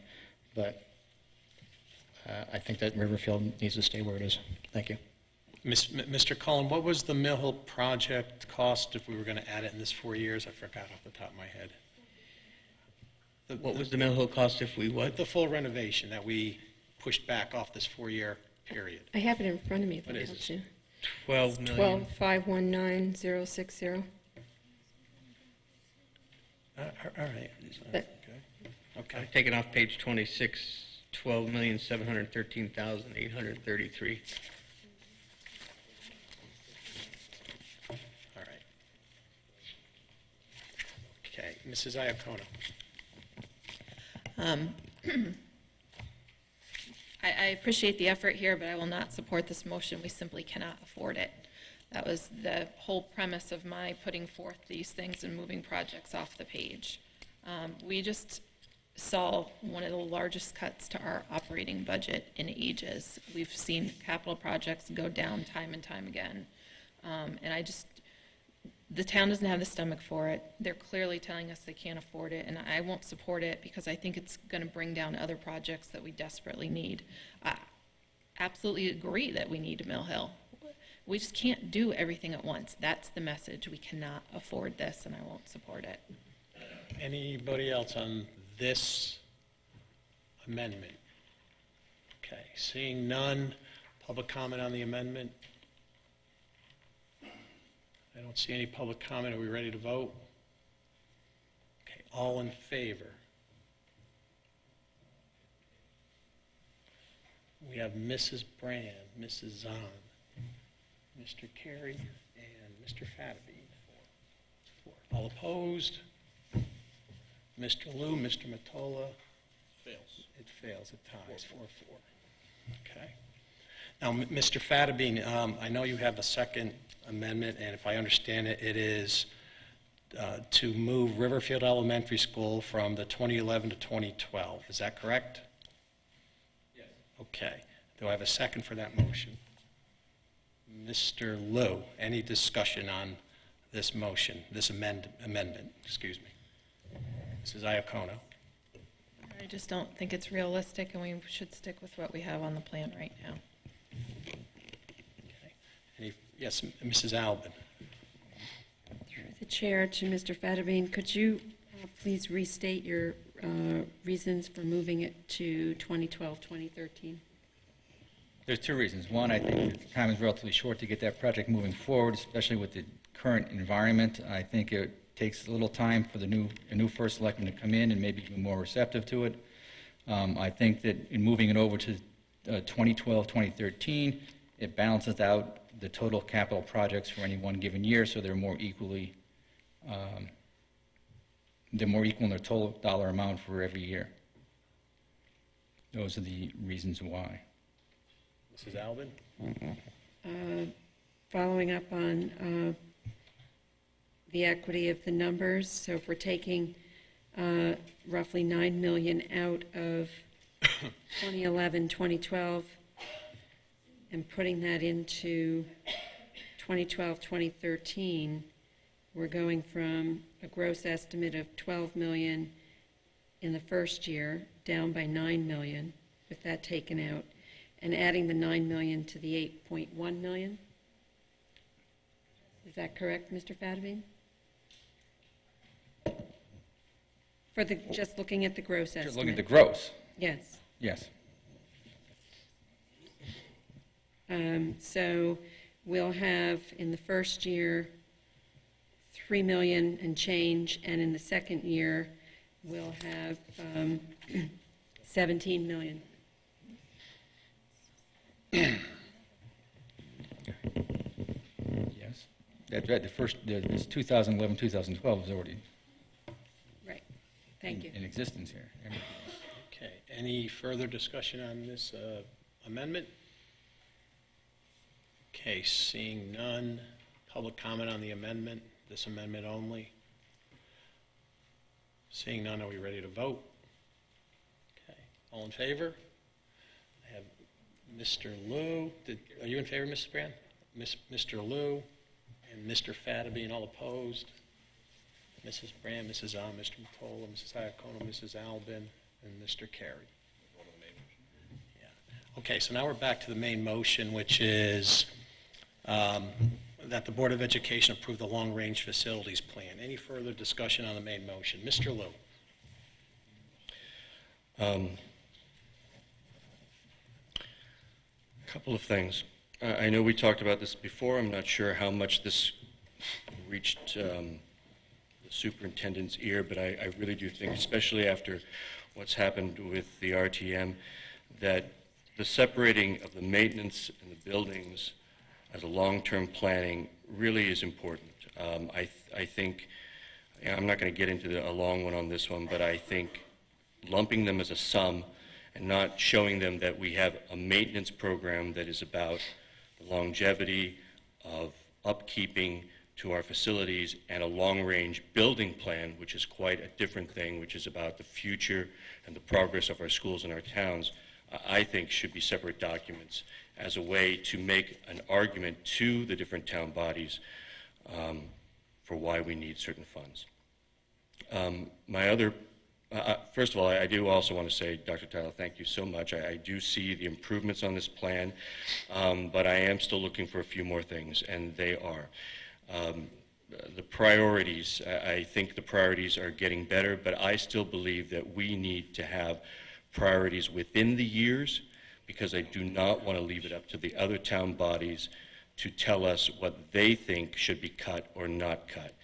But I think that Riverfield needs to stay where it is. Thank you. Mr. Cullen, what was the Mill Hill project cost if we were going to add it in this 4 years? I forgot off the top of my head. What was the Mill Hill cost if we what? The full renovation that we pushed back off this 4-year period. I have it in front of me. If What that is helps it? you. 12 million. 12,519,060. All right. But- Okay. Take it off page 26, 12,713,833. All right. Okay, Mrs. Iacono. I appreciate the effort here, but I will not support this motion. We simply cannot afford it. That was the whole premise of my putting forth these things and moving projects off the page. We just saw one of the largest cuts to our operating budget in ages. We've seen capital projects go down time and time again. And the town doesn't have the stomach for it. They're clearly telling us they can't afford it, and I won't support it because I think it's going to bring down other projects that we desperately need. I absolutely agree that we need a Mill Hill. We just can't do everything at once. That's the message. We cannot afford this, and I won't support it. Anybody else on this amendment? Okay, seeing none, public comment on the amendment? I don't see any public comment. Are we ready to vote? Okay, all in favor? We have Mrs. Brand, Mrs. Zahn, Mr. Carey, and Mr. Fatterbean. All opposed? Mr. Liu, Mr. Matola? Fails. It fails, it ties, 4-4. Okay. Now, Mr. Fatterbean, I know you have a second amendment, and if I understand it, it is to move Riverfield Elementary School from the 2011 to 2012. Is that correct? Yes. Okay. Do I have a second for that motion? Mr. Liu, any discussion on this motion, this amendment, excuse me? Mrs. Iacono. I just don't think it's realistic, and we should stick with what we have on the plan right now. Yes, Mrs. Albin. Through the chair to Mr. Fadabine, could you please restate your reasons for moving it to 2012, 2013? There's two reasons. One, I think the time is relatively short to get that project moving forward, especially with the current environment. I think it takes a little time for a new first selectman to come in and maybe be more receptive to it. I think that in moving it over to 2012, 2013, it balances out the total capital projects for any one given year, so they're more equal in their total dollar amount for every year. Those are the reasons why. Mrs. Albin? Following up on the equity of the numbers, so if we're taking roughly $9 million out of 2011, 2012, and putting that into 2012, 2013, we're going from a gross estimate of $12 million in the first year, down by $9 million, with that taken out, and adding the $9 million to the $8.1 million. Is that correct, Mr. Fadabine? Just looking at the gross estimate. Just looking at the gross. Yes. Yes. So we'll have in the first year $3 million and change, and in the second year we'll have $17 million. Yes. That's right. This 2011, 2012 is already Right. Thank you. in existence here. Okay, any further discussion on this amendment? Okay, seeing none. Public comment on the amendment, this amendment only? Seeing none, are we ready to vote? Okay, all in favor? I have Mr. Liu. Are you in favor, Mrs. Brand? Mr. Liu and Mr. Fadabine, all opposed? Mrs. Brand, Mrs. Zahn, Mr. Mottola, Mrs. Iacono, Mrs. Albin, and Mr. Carey. Yeah. Okay, so now we're back to the main motion, which is that the Board of Education approve the long-range facilities plan. Any further discussion on the main motion? Mr. Liu. A couple of things. I know we talked about this before. I'm not sure how much this reached the superintendent's ear, but I really do think, especially after what's happened with the RTM, that the separating of the maintenance and the buildings as a long-term planning really is important. I think, I'm not going to get into a long one on this one, but I think lumping them as a sum and not showing them that we have a maintenance program that is about the longevity of upkeeping to our facilities and a long-range building plan, which is quite a different thing, which is about the future and the progress of our schools and our towns, I think should be separate documents as a way to make an argument to the different town bodies for why we need certain funds. First of all, I do also want to say, Dr. Tyler, thank you so much. I do see the improvements on this plan, but I am still looking for a few more things, and they are. The priorities, I think the priorities are getting better, but I still believe that we need to have priorities within the years, because I do not want to leave it up to the other town bodies to tell us what they think should be cut or not cut.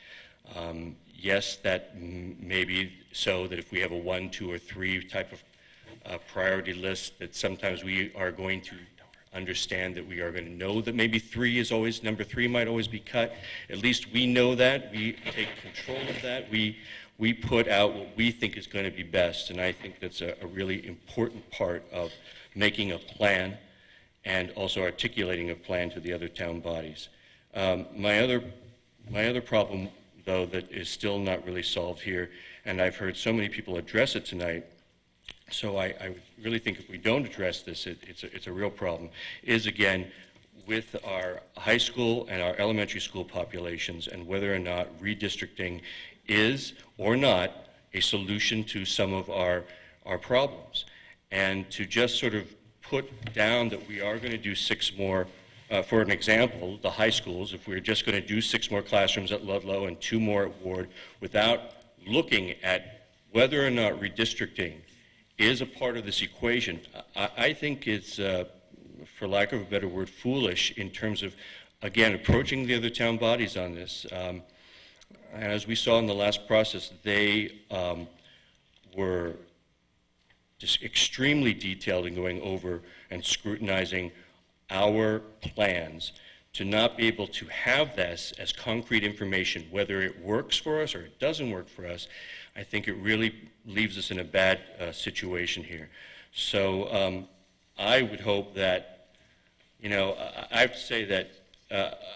Yes, that may be so that if we have a 1, 2, or 3 type of priority list, that sometimes we are going to understand that we are going to know that maybe number 3 might always be cut. At least we know that. We take control of that. We put out what we think is going to be best, and I think that's a really important part of making a plan and also articulating a plan to the other town bodies. My other problem, though, that is still not really solved here, and I've heard so many people address it tonight, so I really think if we don't address this, it's a real problem, is again with our high school and our elementary school populations and whether or not redistricting is or not a solution to some of our our problems. And to just sort of put down that we are going to do 6 more, for an example, the high schools, if we're just going to do 6 more classrooms at Ludlow and 2 more at Ward without looking at whether or not redistricting is a part of this equation, I think it's, for lack of a better word, foolish in terms of, again, approaching the other town bodies on this. As we saw in the last process, they were just extremely detailed in going over and scrutinizing our plans. To not be able to have this as concrete information, whether it works for us or it doesn't work for us, I think it really leaves us in a bad situation here. So I would hope that, you know, I have to say that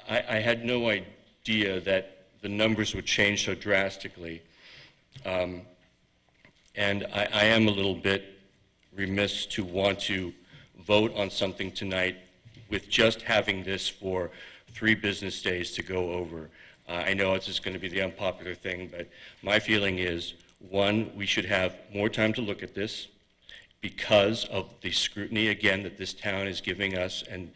I had no idea that the numbers would change so drastically. And I am a little bit remiss to want to vote on something tonight with just having this for 3 business days to go over. I know it's just going to be the unpopular thing, but my feeling is, 1, we should have more time to look at this because of the scrutiny, again, that this town is giving us, and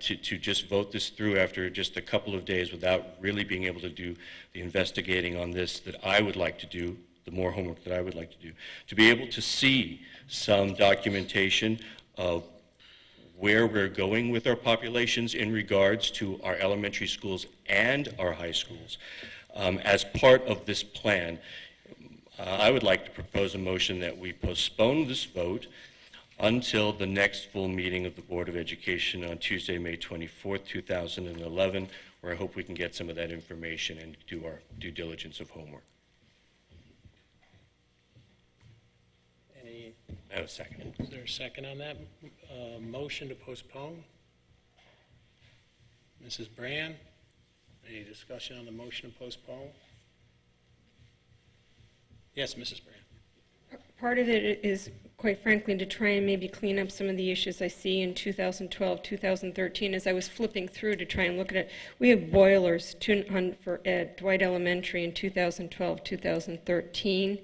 to just vote this through after just a couple of days without really being able to do the investigating on this that I would like to do, the more homework that I would like to do, to be able to see some documentation of where we're going with our populations in regards to our elementary schools and our high schools. As part of this plan, I would like to propose a motion that we postpone this vote until the next full meeting of the Board of Education on Tuesday, May 24th, 2011, where I hope we can get some of that information and do our due diligence of homework. I have a second. Is there a second on that motion to postpone? Mrs. Brand, any discussion on the motion to postpone? Yes, Mrs. Brand. Part of it is, quite frankly, to try and maybe clean up some of the issues I see in 2012, 2013. As I was flipping through to try and look at it, we have boilers at Dwight Elementary in 2012, 2013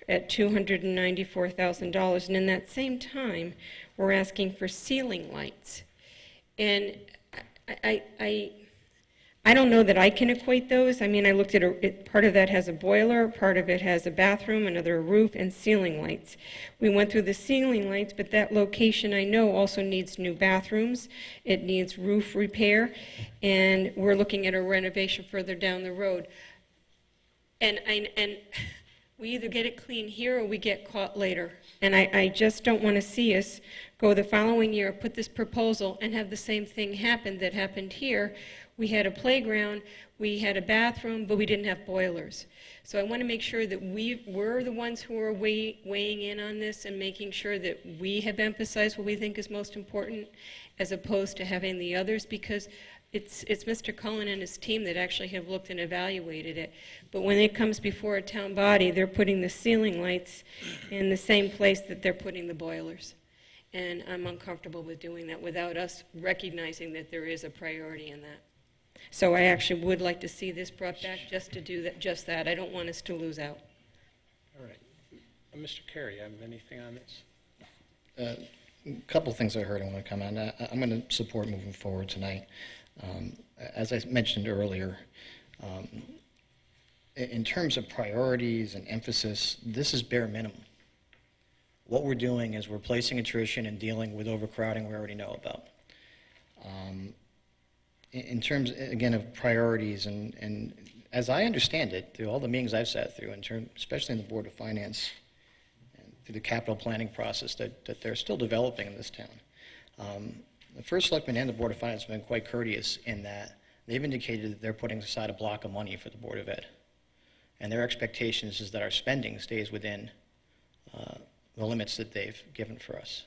at $294,000. And in that same time, we're asking for ceiling lights. And I don't know that I can equate those. I mean, I looked at part of that has a boiler, part of it has a bathroom, another roof, and ceiling lights. We went through the ceiling lights, but that location I know also needs new bathrooms. It needs roof repair, and we're looking at a renovation further down the road. And we either get it clean here or we get caught later. And I just don't want to see us go the following year, put this proposal, and have the same thing happen that happened here. We had a playground, we had a bathroom, but we didn't have boilers. So I want to make sure that we're the ones who are weighing in on this and making sure that we have emphasized what we think is most important, as opposed to having the others, because it's Mr. Cullen and his team that actually have looked and evaluated it. But when it comes before a town body, they're putting the ceiling lights in the same place that they're putting the boilers. And I'm uncomfortable with doing that without us recognizing that there is a priority in that. So I actually would like to see this brought back just to do that, just that. I don't want us to lose out. All right. Mr. Carey, you have anything on this? A couple things I heard I want to comment on. I'm going to support moving forward tonight. As I mentioned earlier, in terms of priorities and emphasis, this is bare minimum. What we're doing is we're placing attrition and dealing with overcrowding we already know about. In terms, again, of priorities, and as I understand it, through all the meetings I've sat through, especially in the Board of Finance, and through the capital planning process that they're still developing in this town, the First Selectman and the Board of Finance have been quite courteous in that they've indicated that they're putting aside a block of money for the Board of Ed. And their expectations is that our spending stays within the limits that they've given for us.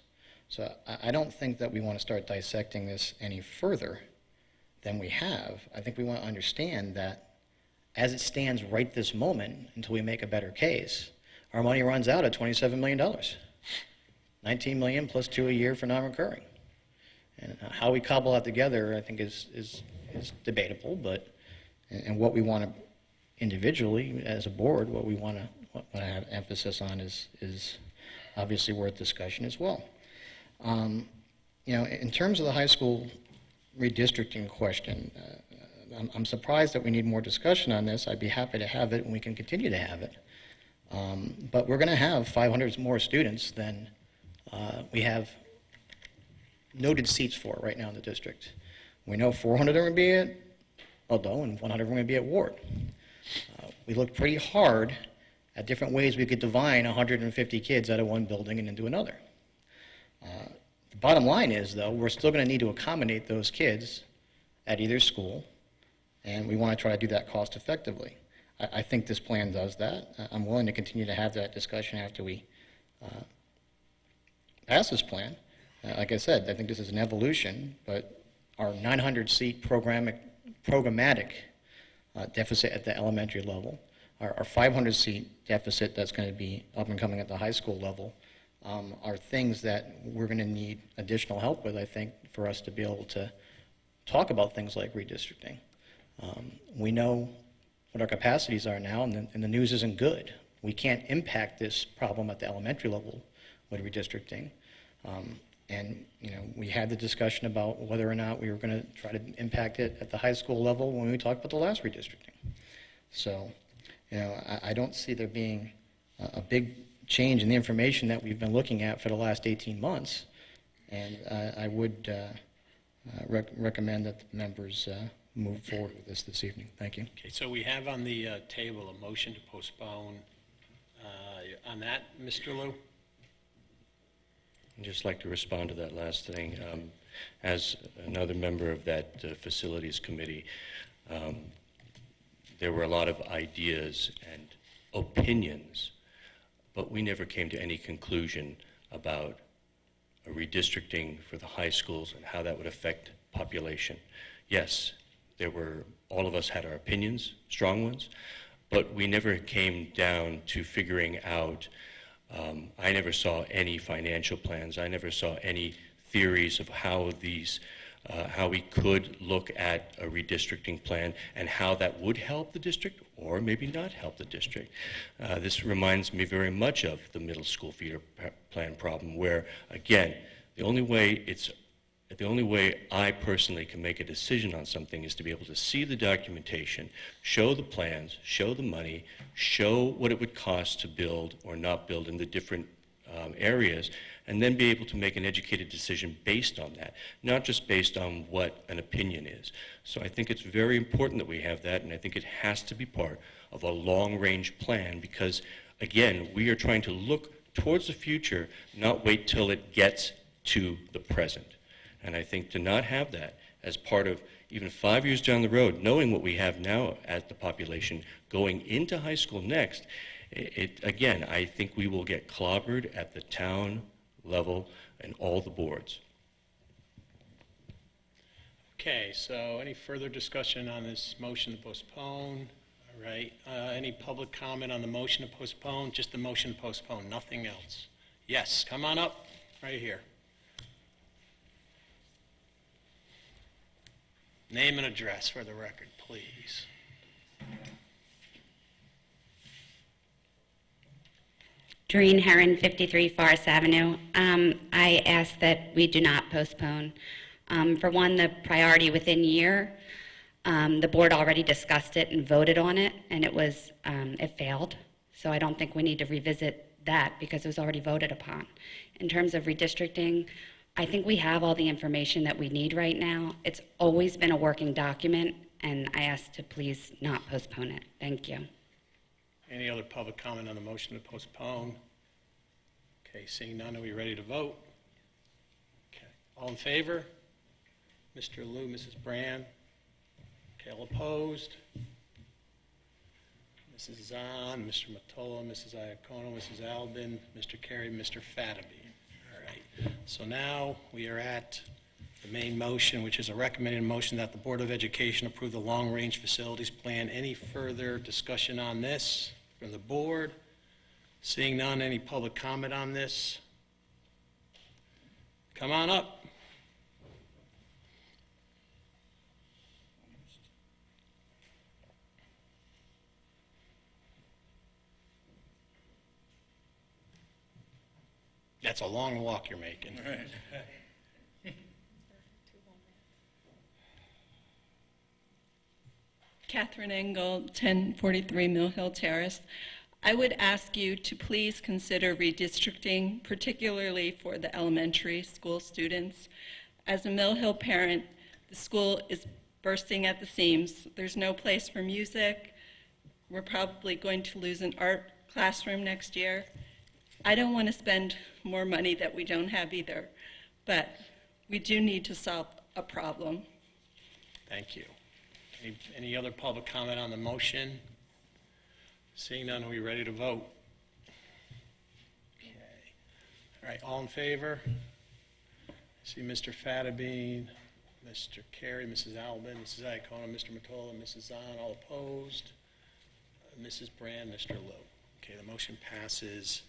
So I don't think that we want to start dissecting this any further than we have. I think we want to understand that as it stands right this moment, until we make a better case, our money runs out at $27 million. $19 million plus $2 a year for non-recurring. And how we cobble that together, I think, is debatable, but, and what we want to individually, as a board, what we want to have emphasis on is obviously worth discussion as well. In terms of the high school redistricting question, I'm surprised that we need more discussion on this. I'd be happy to have it, and we can continue to have it. But we're going to have 500 more students than we have noted seats for right now in the district. We know 400 are going to be at Odo and 100 are going to be at Ward. We looked pretty hard at different ways we could divine 150 kids out of one building and into another. The bottom line is, though, we're still going to need to accommodate those kids at either school, and we want to try to do that cost effectively. I think this plan does that. I'm willing to continue to have that discussion after we pass this plan. Like I said, I think this is an evolution, but our 900-seat programmatic deficit at the elementary level, our 500-seat deficit that's going to be up and coming at the high school level, are things that we're going to need additional help with, I think, for us to be able to talk about things like redistricting. We know what our capacities are now, and the news isn't good. We can't impact this problem at the elementary level with redistricting. We had the discussion about whether or not we were going to try to impact it at the high school level when we talked about the last redistricting. So, I don't see there being a big change in the information that we've been looking at for the last 18 months, and I would recommend that the members move forward with this evening. Thank you. Okay, so we have on the table a motion to postpone. On that, Mr. Liu? I'd just like to respond to that last thing. As another member of that facilities committee, there were a lot of ideas and opinions, but we never came to any conclusion about a redistricting for the high schools and how that would affect population. Yes, all of us had our opinions, strong ones, but we never came down to figuring out. I never saw any financial plans. I never saw any theories of how we could look at a redistricting plan and how that would help the district or maybe not help the district. This reminds me very much of the middle school feeder plan problem, where, again, the only way I personally can make a decision on something is to be able to see the documentation, show the plans, show the money, show what it would cost to build or not build in the different areas, and then be able to make an educated decision based on that, not just based on what an opinion is. So I think it's very important that we have that, and I think it has to be part of a long-range plan because, again, we are trying to look towards the future, not wait till it gets to the present. And I think to not have that as part of even 5 years down the road, knowing what we have now as the population going into high school next, again, I think we will get clobbered at the town level and all the boards. Okay, so any further discussion on this motion to postpone? All right, any public comment on the motion to postpone? Just the motion to postpone, nothing else. Yes, come on up, right here. Name and address for the record, please. Doreen Herron, 53 Forest Avenue. I ask that we do not postpone. For one, the priority within year, the board already discussed it and voted on it, and it failed. So I don't think we need to revisit that because it was already voted upon. In terms of redistricting, I think we have all the information that we need right now. It's always been a working document, and I ask to please not postpone it. Thank you. Any other public comment on the motion to postpone? Okay, seeing none, are we ready to vote? Okay, all in favor? Mr. Liu, Mrs. Brand? Okay, all opposed? Mrs. Zahn, Mr. Mottola, Mrs. Iacono, Mrs. Albin, Mr. Carey, Mr. Fataby. All right, so now we are at the main motion, which is a recommended motion that the Board of Education approve the long-range facilities plan. Any further discussion on this from the board? Seeing none, any public comment on this? Come on up. That's a long walk you're making. Catherine Engel, 1043 Mill Hill Terrace. I would ask you to please consider redistricting, particularly for the elementary school students. As a Mill Hill parent, the school is bursting at the seams. There's no place for music. We're probably going to lose an art classroom next year. I don't want to spend more money that we don't have either, but we do need to solve a problem. Thank you. Any other public comment on the motion? Seeing none, are we ready to vote? Okay. All right, all in favor? I see Mr. Fattabine, Mr. Carey, Mrs. Albin, Mrs. Iacona, Mr. Mottola, Mrs. Zahn, all opposed. Mrs. Brand, Mr. Liu. Okay, the motion passes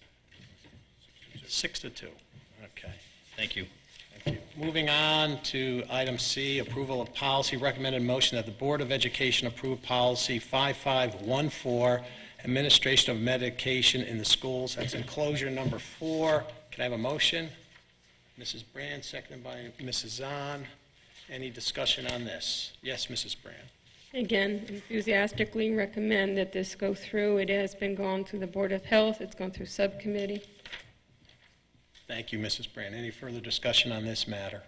6-2. Okay. Thank you. Thank you. Moving on to item C, approval of policy. Recommended motion that the Board of Education approve policy 5514, administration of medication in the schools. That's enclosure number 4. Can I have a motion? Mrs. Brand, seconded by Mrs. Zahn. Any discussion on this? Yes, Mrs. Brand. Again, enthusiastically recommend that this go through. It has been gone through the Board of Health. It's gone through subcommittee. Thank you, Mrs. Brand. Any further discussion on this matter?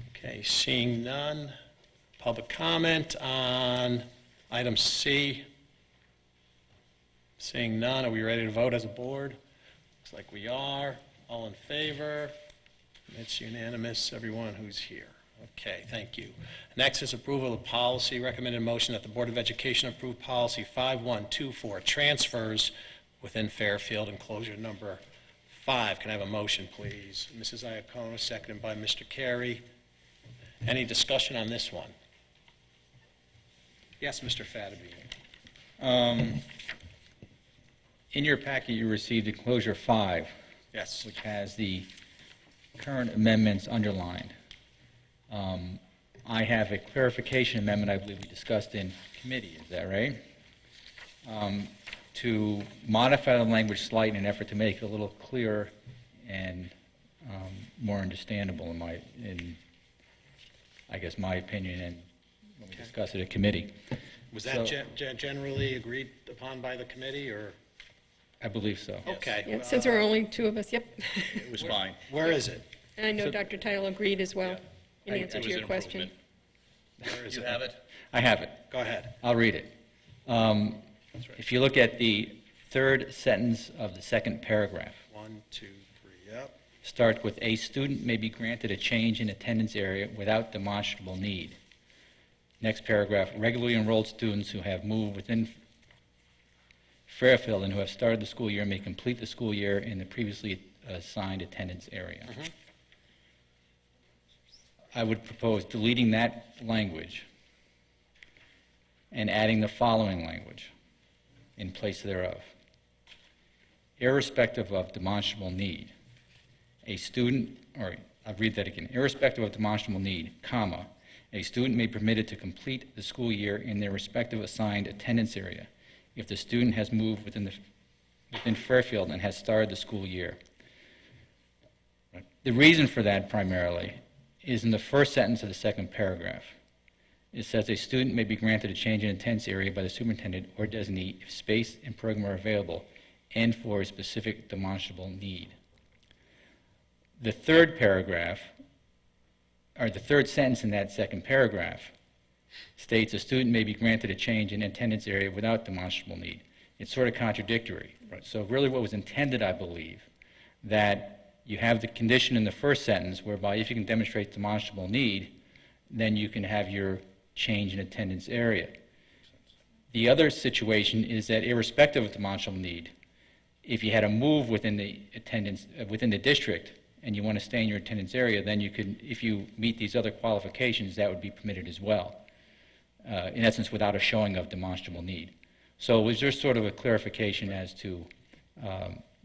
Okay, seeing none. Public comment on item C. Seeing none, are we ready to vote as a board? Looks like we are. All in favor? It's unanimous, everyone who's here. Okay, thank you. Next is approval of policy. Recommended motion that the Board of Education approve policy 5124, transfers within Fairfield, enclosure number 5. Can I have a motion, please? Mrs. Iacona, seconded by Mr. Carey. Any discussion on this one? Yes, Mr. Fattabine. In your packet, you received enclosure 5, Yes. which has the current amendments underlined. I have a clarification amendment I believe we discussed in committee, is that right? To modify the language slightly in an effort to make it a little clearer and more understandable in I guess, my opinion and when we discussed it at committee. Was that So- generally agreed upon by the committee, or? I believe so. Okay. Yeah, since there are only 2 of us, yep. It was fine. Where is it? And I know So- Dr. Title agreed as well in I- answer It to was your an question. improvement. Where is You it? have it? I have it. Go ahead. I'll read it. If you look at the third sentence of the second paragraph, 1, 2, 3, yep. start with a student may be granted a change in attendance area without demonstrable need. Next paragraph, regularly enrolled students who have moved within Fairfield and who have started the school year may complete the school year in the previously assigned attendance area. I would propose deleting that language and adding the following language in place thereof. Irrespective of demonstrable need, a student, or I'll read that again, irrespective of demonstrable need, comma, a student may be permitted to complete the school year in their respective assigned attendance area if the student has moved within Fairfield and has started the school year. The reason for that primarily is in the first sentence of the second paragraph. It says a student may be granted a change in attendance area by the superintendent or designee if space and program are available and for a specific demonstrable need. The third paragraph, or the third sentence in that second paragraph, states a student may be granted a change in attendance area without demonstrable need. It's sort of contradictory. Right? So really what was intended, I believe, that you have the condition in the first sentence whereby if you can demonstrate demonstrable need, then you can have your change in attendance area. The other situation is that irrespective of demonstrable need, if you had a move within the attendance, within the district, and you want to stay in your attendance area, then you could, if you meet these other qualifications, that would be permitted as well. In essence, without a showing of demonstrable need. So was there sort of a clarification as to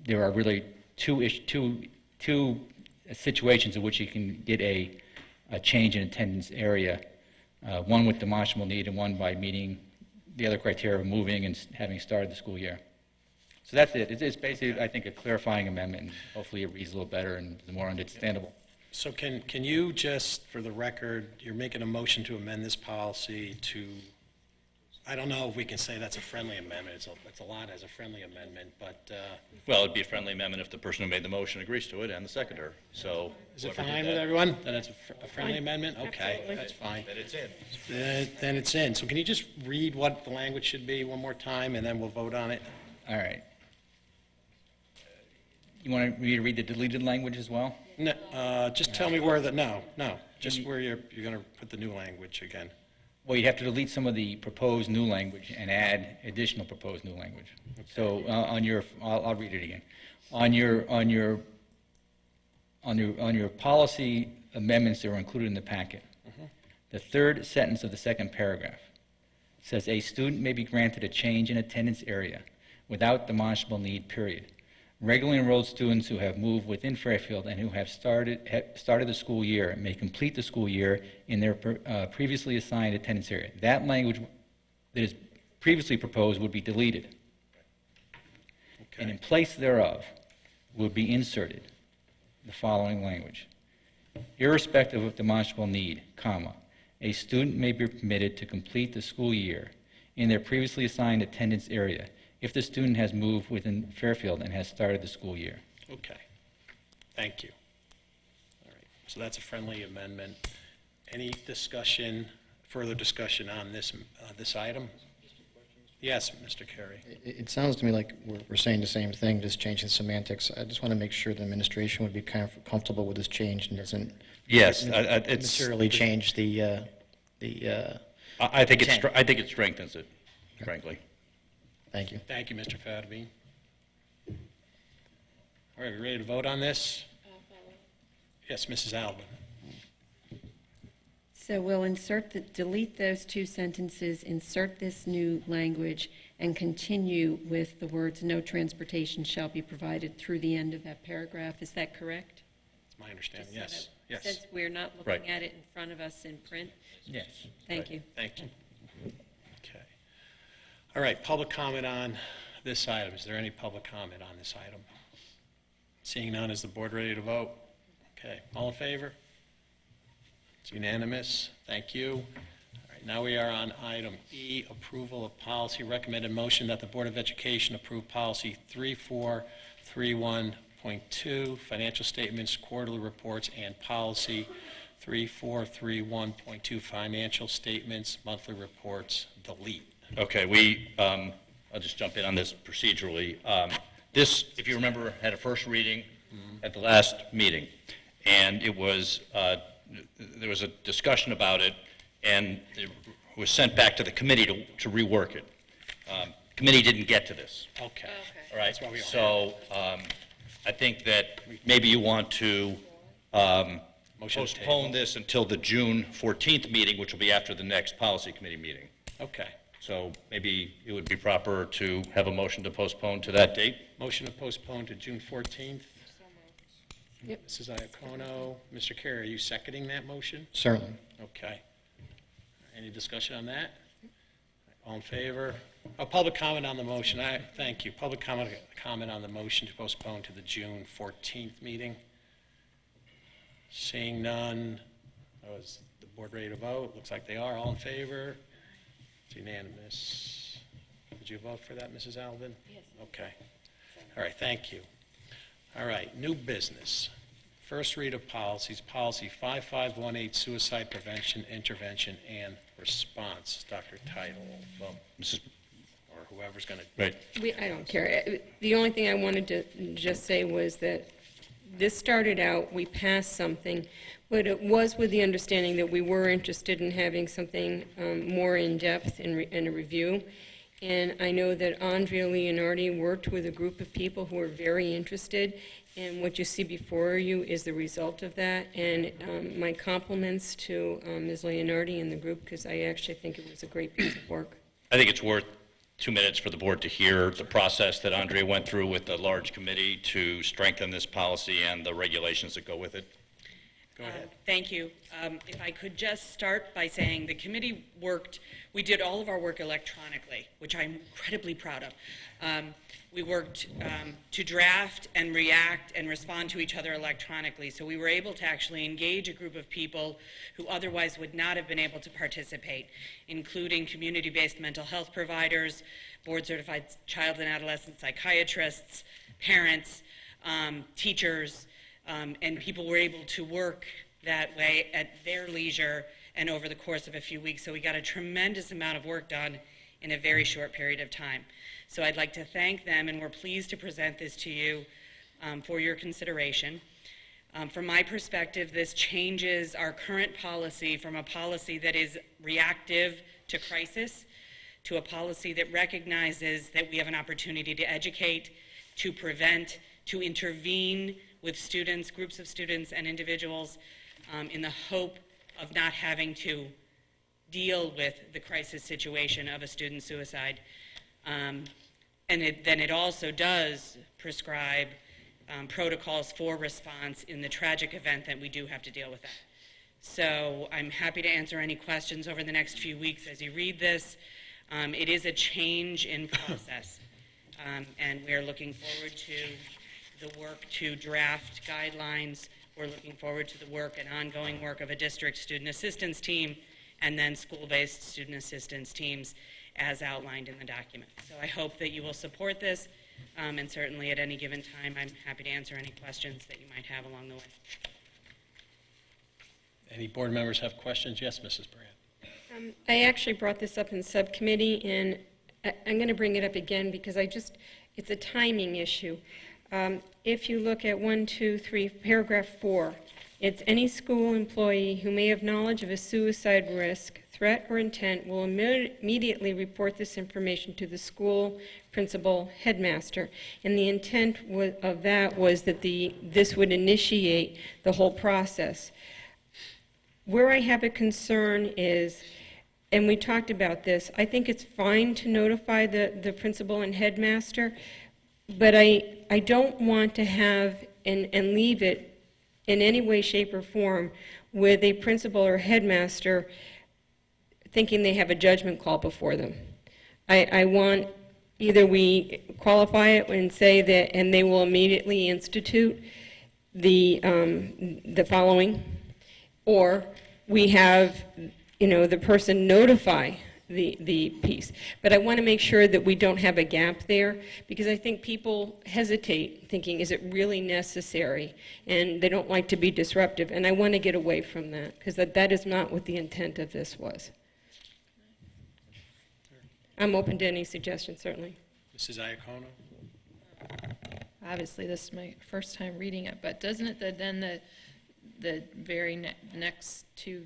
there are really two situations in which you can get a change in attendance area, one with demonstrable need and one by meeting the other criteria of moving and having started the school year. So that's it. It's basically, I think, a clarifying amendment, and hopefully it reads a little better and is more understandable. So can you just, for the record, you're making a motion to amend this policy to, I don't know if we can say that's a friendly amendment. It's a lot as a friendly amendment, but Well, it'd be a friendly amendment if the person who made the motion agrees to it and the seconder, so. is it whoever did fine that- with everyone? Then it's a friendly amendment? Okay, Absolutely. that's fine. That it's in. Then it's in. So can you just read what the language should be one more time, and then we'll vote on it? All right. You want me to read the deleted language as well? No, just tell me where just where you're going to put the new language again. Well, you'd have to delete some of the proposed new language and add additional proposed new language. So I'll read it again. On your policy amendments that were included in the packet, the third sentence of the second paragraph says a student may be granted a change in attendance area without demonstrable need, period. Regularly enrolled students who have moved within Fairfield and who have started the school year may complete the school year in their previously assigned attendance area. That language that is previously proposed would be deleted. Okay. And in place thereof would be inserted the following language. Irrespective of demonstrable need, comma, a student may be permitted to complete the school year in their previously assigned attendance area if the student has moved within Fairfield and has started the school year. Okay. Thank you. All right. So that's a friendly amendment. Any discussion, further discussion on this item? Yes, Mr. Carey. It sounds to me like we're saying the same thing, just changing semantics. I just want to make sure the administration would be kind of comfortable with this change and doesn't Yes, it's. materially change the I think intent. I think it strengthens it, frankly. Thank you. Thank you, Mr. Fadbean. All right, we ready to vote on this? Yes, Mrs. Albin. So we'll delete those two sentences, insert this new language, and continue with the words, "No transportation shall be provided" through the end of that paragraph. Is that correct? It's my understanding, Just so yes. that- Yes. Since we're not Right. looking at it in front of us in print? Yes. Thank you. Thank you. Okay. All right, public comment on this item. Is there any public comment on this item? Seeing none, is the board ready to vote? Okay, all in favor? It's unanimous. Thank you. All right, now we are on item E, approval of policy. Recommended motion that the Board of Education approve policy 3431.2, financial statements, quarterly reports, and policy 3431.2, financial statements, monthly reports, delete. Okay, I'll just jump in on this procedurally. This, if you remember, had a first reading at the last meeting, and it was, there was a discussion about it, and it was sent back to the committee to rework it. Committee didn't get to this, Okay. all right? That's why we don't So I think that maybe you want to Motion to table. postpone this until the June 14th meeting, which will be after the next policy committee meeting. Okay. So maybe it would be proper to have a motion to postpone to that date? Motion to postpone to June 14th. Yep. Mrs. Iacono. Mr. Carey, are you seconding that motion? Certainly. Okay. Any discussion on that? All in favor? Oh, public comment on the motion. Thank you. Public comment on the motion to postpone to the June 14th meeting. Seeing none, is the board ready to vote? Looks like they are. All in favor? It's unanimous. Did you vote for that, Mrs. Albin? Yes. Okay. All right, thank you. All right, new business. First read of policies, policy 5518, suicide prevention, intervention, and response. Dr. Title, well, Mrs., or whoever's going to. Right. I don't care. The only thing I wanted to just say was that this started out, we passed something, but it was with the understanding that we were interested in having something more in-depth in a review. And I know that Andrea Leonardi worked with a group of people who are very interested, and what you see before you is the result of that. And my compliments to Ms. Leonardi and the group, because I actually think it was a great piece of work. I think it's worth 2 minutes for the board to hear the process that Andrea went through with the large committee to strengthen this policy and the regulations that go with it. Go ahead. Thank you. If I could just start by saying the committee we did all of our work electronically, which I'm incredibly proud of. We worked to draft and react and respond to each other electronically, so we were able to actually engage a group of people who otherwise would not have been able to participate, including community-based mental health providers, board-certified child and adolescent psychiatrists, parents, teachers, and people were able to work that way at their leisure and over the course of a few weeks. So we got a tremendous amount of work done in a very short period of time. So I'd like to thank them, and we're pleased to present this to you for your consideration. From my perspective, this changes our current policy from a policy that is reactive to crisis to a policy that recognizes that we have an opportunity to educate, to prevent, to intervene with students, groups of students and individuals in the hope of not having to deal with the crisis situation of a student suicide. And then it also does prescribe protocols for response in the tragic event that we do have to deal with that. So I'm happy to answer any questions over the next few weeks as you read this. It is a change in process, and we're looking forward to the work to draft guidelines. We're looking forward to the work and ongoing work of a district student assistance team and then school-based student assistance teams as outlined in the document. So I hope that you will support this, and certainly at any given time, I'm happy to answer any questions that you might have along the way. Any board members have questions? Yes, Mrs. Brandt. I actually brought this up in subcommittee, and I'm going to bring it up again because it's a timing issue. If you look at paragraph 4, it's any school employee who may have knowledge of a suicide risk, threat, or intent will immediately report this information to the school principal headmaster. And the intent of that was that this would initiate the whole process. Where I have a concern is, and we talked about this, I think it's fine to notify the principal and headmaster, but I don't want to have and leave it in any way, shape, or form with a principal or headmaster thinking they have a judgment call before them. I want either we qualify it and say that, and they will immediately institute the following, or we have, the person notify the piece. But I want to make sure that we don't have a gap there, because I think people hesitate thinking, is it really necessary? And they don't like to be disruptive, and I want to get away from that, because that is not what the intent of this was. I'm open to any suggestions, certainly. Mrs. Iacono? Obviously, this is my first time reading it, but doesn't it then the very next two,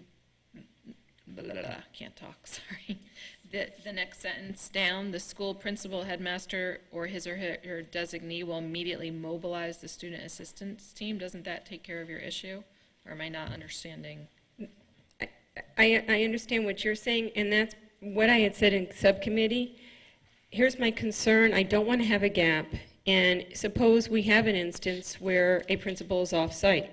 can't talk, sorry. The next sentence down, the school principal, headmaster, or his or her designee will immediately mobilize the student assistance team. Doesn't that take care of your issue? Or am I not understanding? I understand what you're saying, and that's what I had said in subcommittee. Here's my concern. I don't want to have a gap. And suppose we have an instance where a principal is off-site.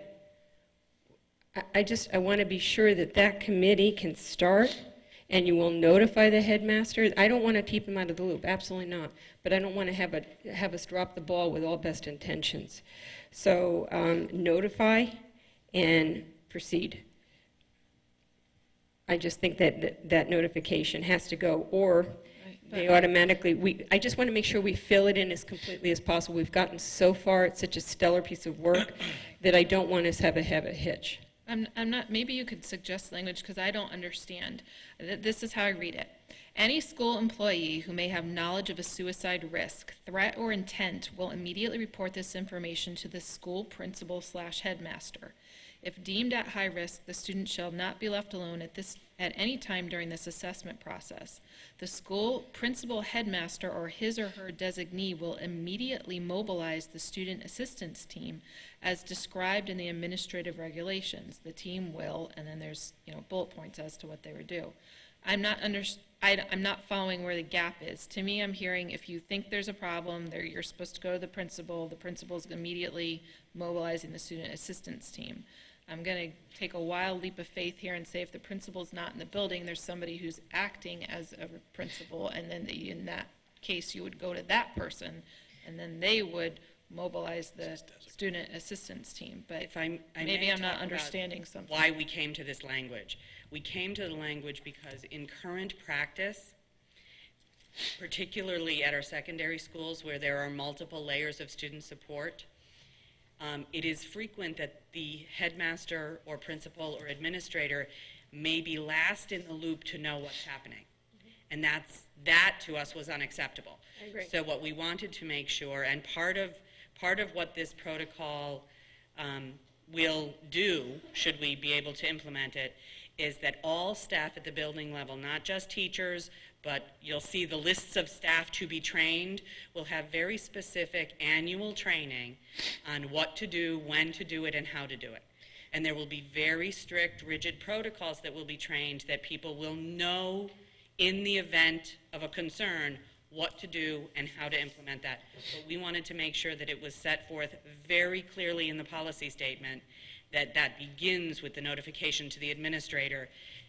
I want to be sure that committee can start, and you will notify the headmaster. I don't want to keep him out of the loop, absolutely not. But I don't want to have us drop the ball with all best intentions. So notify and proceed. I just think that notification has to go, or they automatically, I just want to make sure we fill it in as completely as possible. We've gotten so far, it's such a stellar piece of work that I don't want us to have a hitch. I'm not, maybe you could suggest language, because I don't understand. This is how I read it. Any school employee who may have knowledge of a suicide risk, threat, or intent will immediately report this information to the school principal / headmaster. If deemed at high risk, the student shall not be left alone at any time during this assessment process. The school principal, headmaster, or his or her designee will immediately mobilize the student assistance team as described in the administrative regulations. The team will, and then there's bullet points as to what they would do. I'm not following where the gap is. To me, I'm hearing if you think there's a problem, you're supposed to go to the principal's immediately mobilizing the student assistance team. I'm going to take a wild leap of faith here and say if the principal's not in the building, there's somebody who's acting as a principal, and then in that case, you would go to that person, and then they would mobilize the student assistance team. But If I maybe may I'm not talk understanding about something. why we came to this language. We came to the language because in current practice, particularly at our secondary schools where there are multiple layers of student support, it is frequent that the headmaster or principal or administrator may be last in the loop to know what's happening. And that to us was unacceptable. I agree. So what we wanted to make sure, and part of what this protocol will do, should we be able to implement it, is that all staff at the building level, not just teachers, but you'll see the lists of staff to be trained, will have very specific annual training on what to do, when to do it, and how to do it. And there will be very strict, rigid protocols that will be trained that people will know in the event of a concern what to do and how to implement that. But we wanted to make sure that it was set forth very clearly in the policy statement that that begins with the notification to the administrator,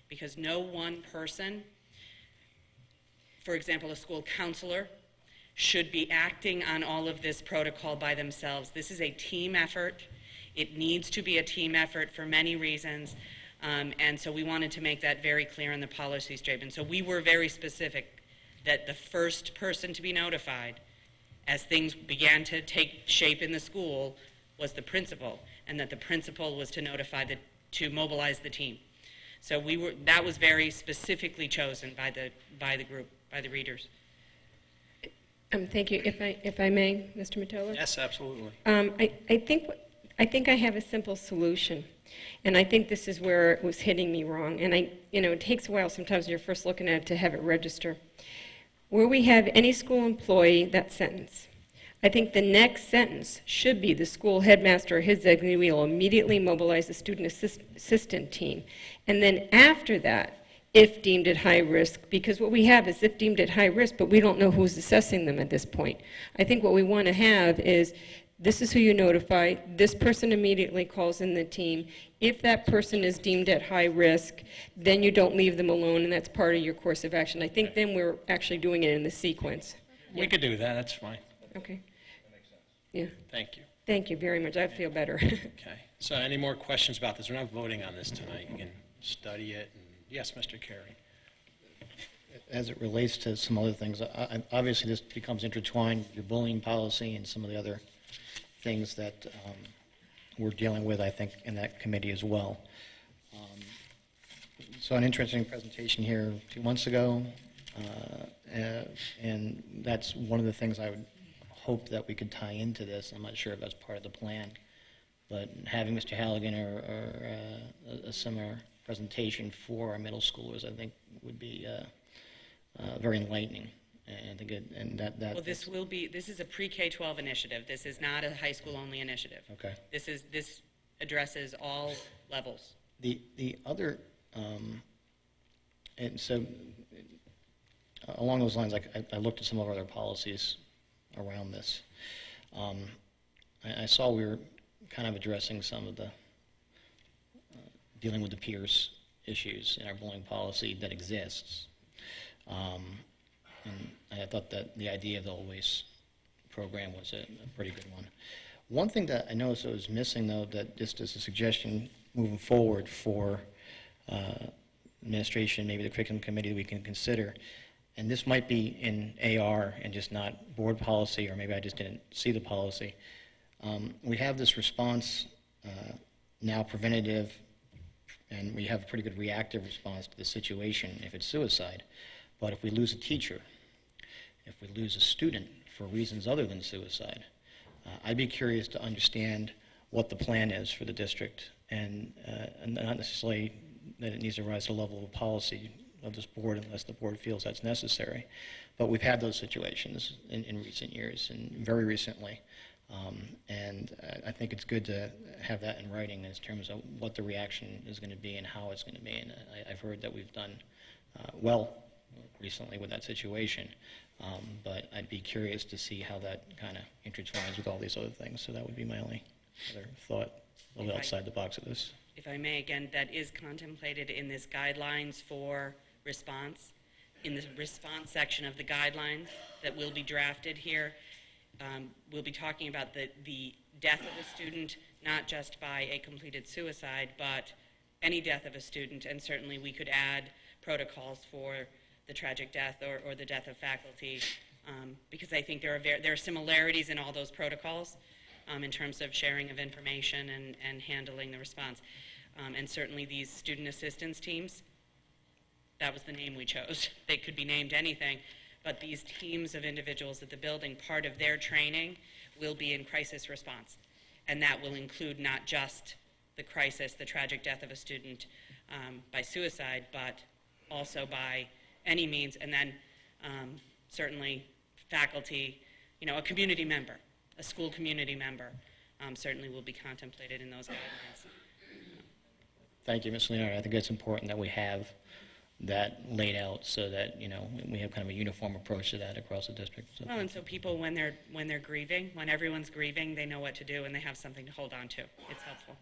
because no one person, for example, a school counselor, should be acting on all of this protocol by themselves. This is a team effort. It needs to be a team effort for many reasons. And so we wanted to make that very clear in the policy statement. So we were very specific that the first person to be notified as things began to take shape in the school was the principal, and that the principal was to notify to mobilize the team. So that was very specifically chosen by the group, by the readers. Thank you. If I may, Mr. Mottola? Yes, absolutely. I think I have a simple solution, and I think this is where it was hitting me wrong. And it takes a while sometimes when you're first looking at it to have it register. Where we have any school employee, that sentence, I think the next sentence should be the school headmaster or his designee will immediately mobilize the student assistant team. And then after that, if deemed at high risk, because what we have is if deemed at high risk, but we don't know who's assessing them at this point. I think what we want to have is this is who you notify, this person immediately calls in the team. If that person is deemed at high risk, then you don't leave them alone, and that's part of your course of action. I think then we're actually doing it in the sequence. We could do that, that's fine. Okay. Yeah. Thank you. Thank you very much. I feel better. Okay. So any more questions about this? We're not voting on this tonight. You can study it. Yes, Mr. Carey. As it relates to some other things, obviously this becomes intertwined with your bullying policy and some of the other things that we're dealing with, I think, in that committee as well. So an interesting presentation here 2 months ago, and that's one of the things I would hope that we could tie into this. I'm not sure if that's part of the plan, but having Mr. Halligan or a similar presentation for our middle schoolers, I think, would be very enlightening. And Well, this is a pre-K-12 initiative. This is not a high school only initiative. Okay. This addresses all levels. The other, and so along those lines, I looked at some of our other policies around this. I saw we were kind of addressing some of the dealing with the peers issues in our bullying policy that exists. And I thought that the idea of the Always program was a pretty good one. One thing that I noticed that was missing, though, that just as a suggestion moving forward for administration, maybe the curriculum committee, that we can consider, and this might be in AR and just not board policy, or maybe I just didn't see the policy. We have this response now preventative, and we have a pretty good reactive response to the situation if it's suicide. But if we lose a teacher, if we lose a student for reasons other than suicide, I'd be curious to understand what the plan is for the district, and not necessarily that it needs to rise to the level of policy of this board unless the board feels that's necessary. But we've had those situations in recent years and very recently. And I think it's good to have that in writing in terms of what the reaction is going to be and how it's going to be. And I've heard that we've done well recently with that situation. But I'd be curious to see how that kind of intertwines with all these other things. So that would be my only other thought, a little outside the box of this. if I may, again, that is contemplated in this guidelines for response, in the response section of the guidelines that will be drafted here. We'll be talking about the death of a student, not just by a completed suicide, but any death of a student, and certainly we could add protocols for the tragic death or the death of faculty, because I think there are similarities in all those protocols in terms of sharing of information and handling the response. And certainly these student assistance teams, that was the name we chose. They could be named anything, but these teams of individuals at the building, part of their training will be in crisis response. And that will include not just the crisis, the tragic death of a student by suicide, but also by any means, and then certainly faculty, a community member, a school community member, certainly will be contemplated in those guidelines. Thank you, Ms. Leonard. I think it's important that we have that laid out so that, we have kind of a uniform approach to that across the district. So. Well, and so people, when they're grieving, when everyone's grieving, they know what to do and they have something to hold on to. It's helpful.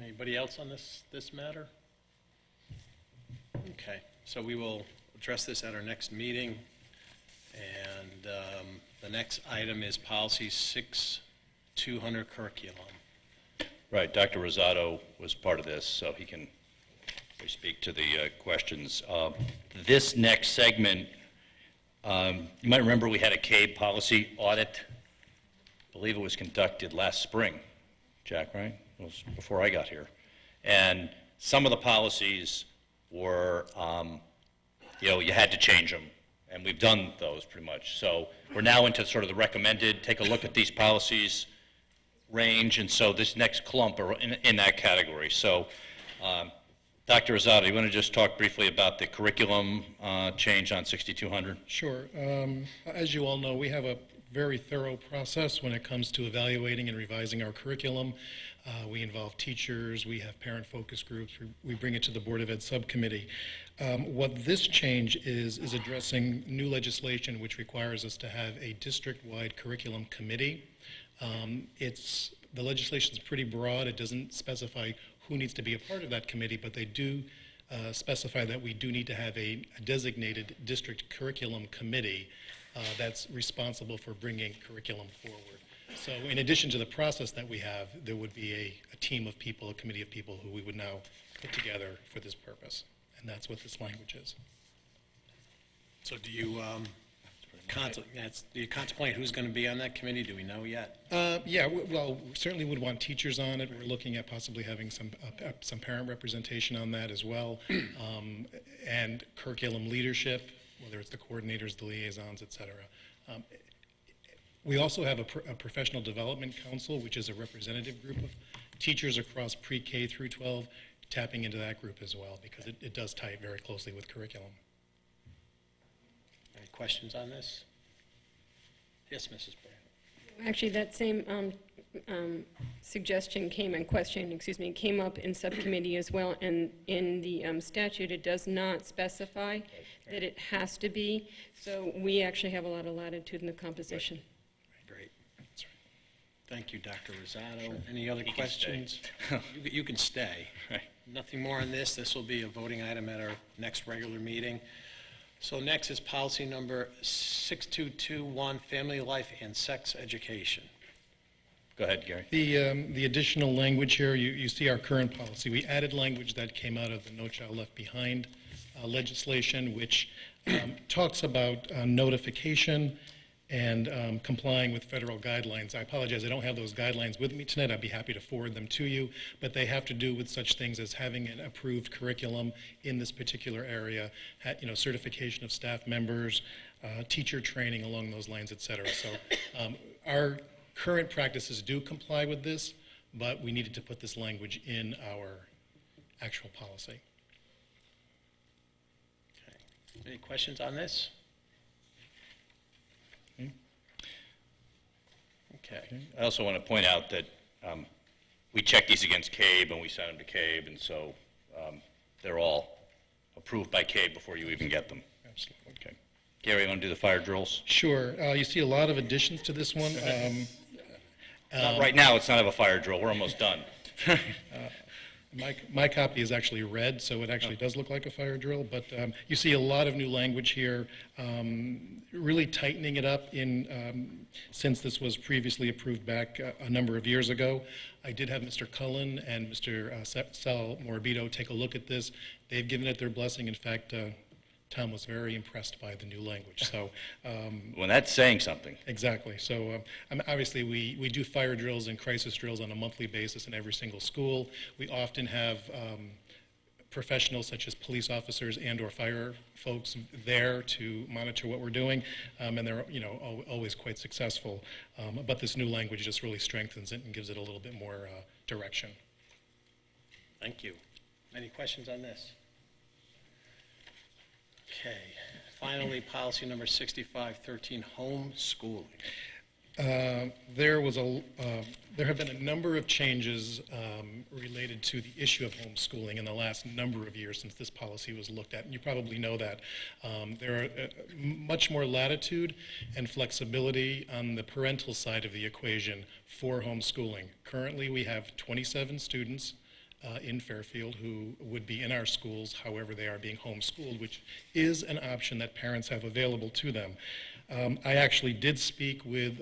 Anybody else on this matter? Okay, so we will address this at our next meeting. And the next item is policy 6200 curriculum. Right, Dr. Rosado was part of this, so he can speak to the questions. This next segment, you might remember we had a CABE policy audit. I believe it was conducted last spring, Jack, right? It was before I got here. And some of the policies were, you had to change them, and we've done those pretty much. So we're now into sort of the recommended, take a look at these policies range, and so this next clump are in that category. So Dr. Rosado, you want to just talk briefly about the curriculum change on 6200? Sure. As you all know, we have a very thorough process when it comes to evaluating and revising our curriculum. We involve teachers, we have parent focus groups, we bring it to the Board of Ed subcommittee. What this change is addressing new legislation which requires us to have a district-wide curriculum committee. The legislation is pretty broad. It doesn't specify who needs to be a part of that committee, but they do specify that we do need to have a designated district curriculum committee that's responsible for bringing curriculum forward. So in addition to the process that we have, there would be a team of people, a committee of people who we would now put together for this purpose. And that's what this language is. So do you contemplate who's going to be on that committee? Do we know yet? Yeah, well, we certainly would want teachers on it. We're looking at possibly having some parent representation on that as well, and curriculum leadership, whether it's the coordinators, the liaisons, et cetera. We also have a professional development council, which is a representative group of teachers across pre-K through 12, tapping into that group as well, because it does tie very closely with curriculum. Any questions on this? Yes, Mrs. Brown. Actually, that same suggestion came up in subcommittee as well, and in the statute it does not specify that it has to be, so we actually have a lot of latitude in the composition. Great. Thank you, Dr. Rosado. Sure. Any other questions? You can stay. Right. Nothing more on this. This will be a voting item at our next regular meeting. So next is policy number 6221, family life and sex education. Go ahead, Gary. The additional language here, you see our current policy. We added language that came out of the No Child Left Behind legislation, which talks about notification and complying with federal guidelines. I apologize, I don't have those guidelines with me tonight. I'd be happy to forward them to you, but they have to do with such things as having an approved curriculum in this particular area, certification of staff members, teacher training along those lines, et cetera. So our current practices do comply with this, but we needed to put this language in our actual policy. Okay. Any questions on this? Okay. I also want to point out that we check these against CABE and we send them to CABE, and so they're all approved by CABE before you even get them. Absolutely. Okay. Gary, you want to do the fire drills? Sure. You see a lot of additions to this one. Not right now, it's not a fire drill, we're almost done. My copy is actually red, so it actually does look like a fire drill, but you see a lot of new language here, really tightening it up since this was previously approved back a number of years ago. I did have Mr. Cullen and Mr. Sal Morbido take a look at this. They've given it their blessing. In fact, Tom was very impressed by the new language. So, Well, that's saying something. exactly. So obviously we do fire drills and crisis drills on a monthly basis in every single school. We often have professionals such as police officers and or fire folks there to monitor what we're doing, and they're always quite successful. But this new language just really strengthens it and gives it a little bit more direction. Thank you. Any questions on this? Okay. Finally, policy number 6513, homeschooling. There have been a number of changes related to the issue of homeschooling in the last number of years since this policy was looked at, and you probably know that. There are much more latitude and flexibility on the parental side of the equation for homeschooling. Currently, we have 27 students in Fairfield who would be in our schools, however they are being homeschooled, which is an option that parents have available to them. I actually did speak with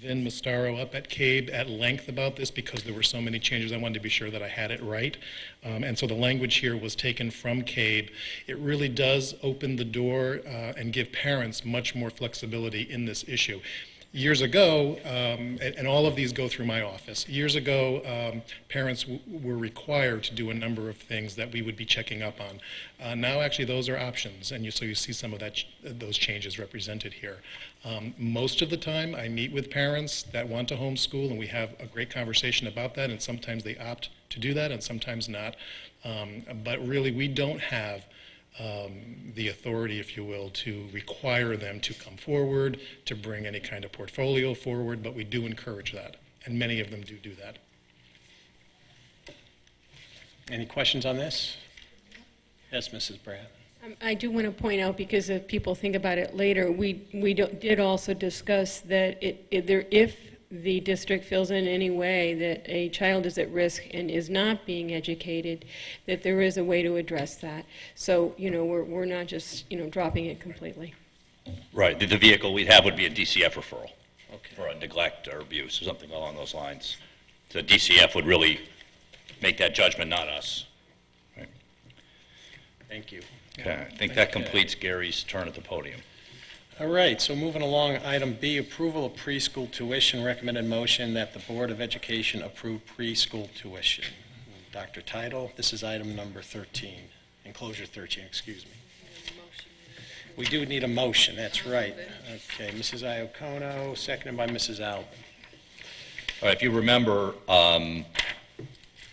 Vin Mastaro up at CABE at length about this because there were so many changes. I wanted to be sure that I had it right. And so the language here was taken from CABE. It really does open the door and give parents much more flexibility in this issue. Years ago, and all of these go through my office, years ago, parents were required to do a number of things that we would be checking up on. Now, actually, those are options, and so you see some of those changes represented here. Most of the time, I meet with parents that want to homeschool, and we have a great conversation about that, and sometimes they opt to do that, and sometimes not. But really, we don't have the authority, if you will, to require them to come forward, to bring any kind of portfolio forward, but we do encourage that, and many of them do that. Any questions on this? Yes, Mrs. Brad. I do want to point out, because if people think about it later, we did also discuss that if the district feels in any way that a child is at risk and is not being educated, that there is a way to address that. So, we're not just, dropping it completely. Right, the vehicle we'd have would be a DCF referral for a neglect or abuse or something along those lines. So DCF would really make that judgment, not us. Right. Thank you. Okay, I think that completes Gary's turn at the podium. All right, so moving along, item B, approval of preschool tuition. Recommended motion that the Board of Education approve preschool tuition. Dr. Title, this is item number 13, enclosure 13, excuse me. We do need a motion, that's right. Okay, Mrs. Iacono, seconded by Mrs. Alvin. All right, if you remember,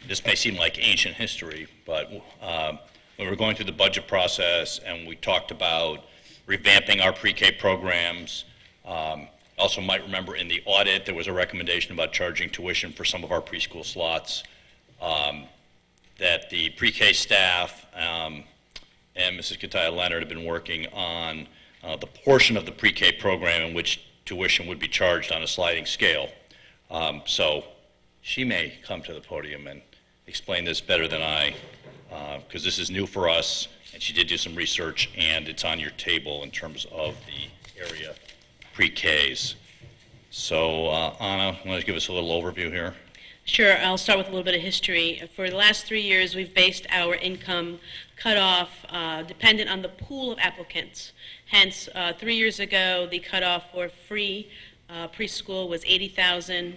this may seem like ancient history, but when we were going through the budget process and we talked about revamping our pre-K programs. Also might remember in the audit there was a recommendation about charging tuition for some of our preschool slots. That the pre-K staff and Mrs. Kataya Leonard have been working on the portion of the pre-K program in which tuition would be charged on a sliding scale. So she may come to the podium and explain this better than I, because this is new for us. And she did do some research, and it's on your table in terms of the area pre-Ks. So, Anna, want to give us a little overview here? Sure, I'll start with a little bit of history. For the last 3 years, we've based our income cutoff dependent on the pool of applicants. Hence, 3 years ago, the cutoff for free preschool was $80,000.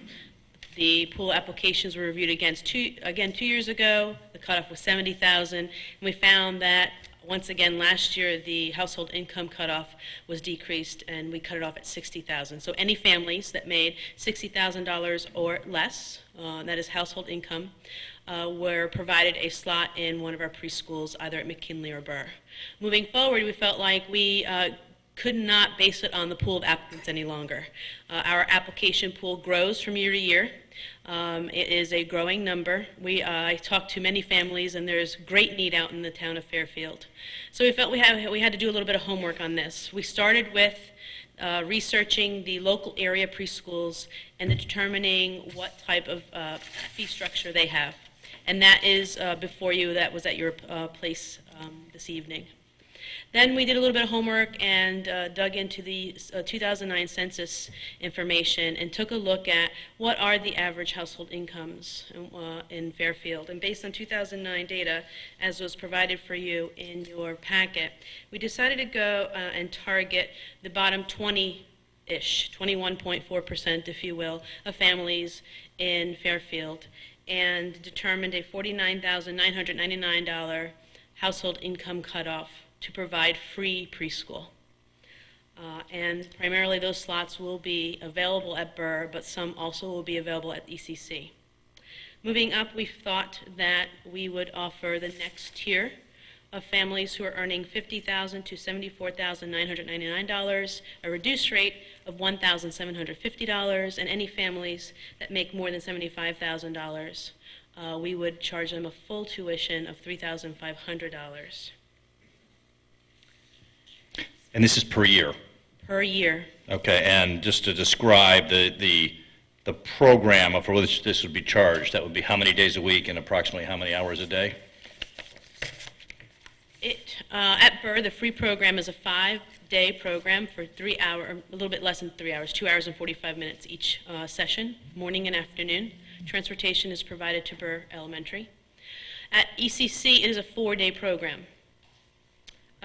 The pool applications were reviewed again 2 years ago. The cutoff was $70,000. And we found that, once again, last year, the household income cutoff was decreased, and we cut it off at $60,000. So any families that made $60,000 or less, that is household income, were provided a slot in one of our preschools, either at McKinley or Burr. Moving forward, we felt like we could not base it on the pool of applicants any longer. Our application pool grows from year to year. It is a growing number. I talked to many families, and there's great need out in the town of Fairfield. So we felt we had to do a little bit of homework on this. We started with researching the local area preschools and determining what type of fee structure they have. And that is before you, that was at your place this evening. Then we did a little bit of homework and dug into the 2009 census information and took a look at what are the average household incomes in Fairfield. And based on 2009 data, as was provided for you in your packet, we decided to go and target the bottom 20-ish, 21.4%, if you will, of families in Fairfield, and determined a $49,999 household income cutoff to provide free preschool. And primarily those slots will be available at Burr, but some also will be available at ECC. Moving up, we thought that we would offer the next tier of families who are earning $50,000 to $74,999, a reduced rate of $1,750, and any families that make more than $75,000, we would charge them a full tuition of $3,500. And this is per year? Per year. Okay, and just to describe the program for which this would be charged, that would be how many days a week and approximately how many hours a day? At Burr, the free program is a 5-day program for 3 hours, a little bit less than 3 hours, 2 hours and 45 minutes each session, morning and afternoon. Transportation is provided to Burr Elementary. At ECC, it is a 4-day program.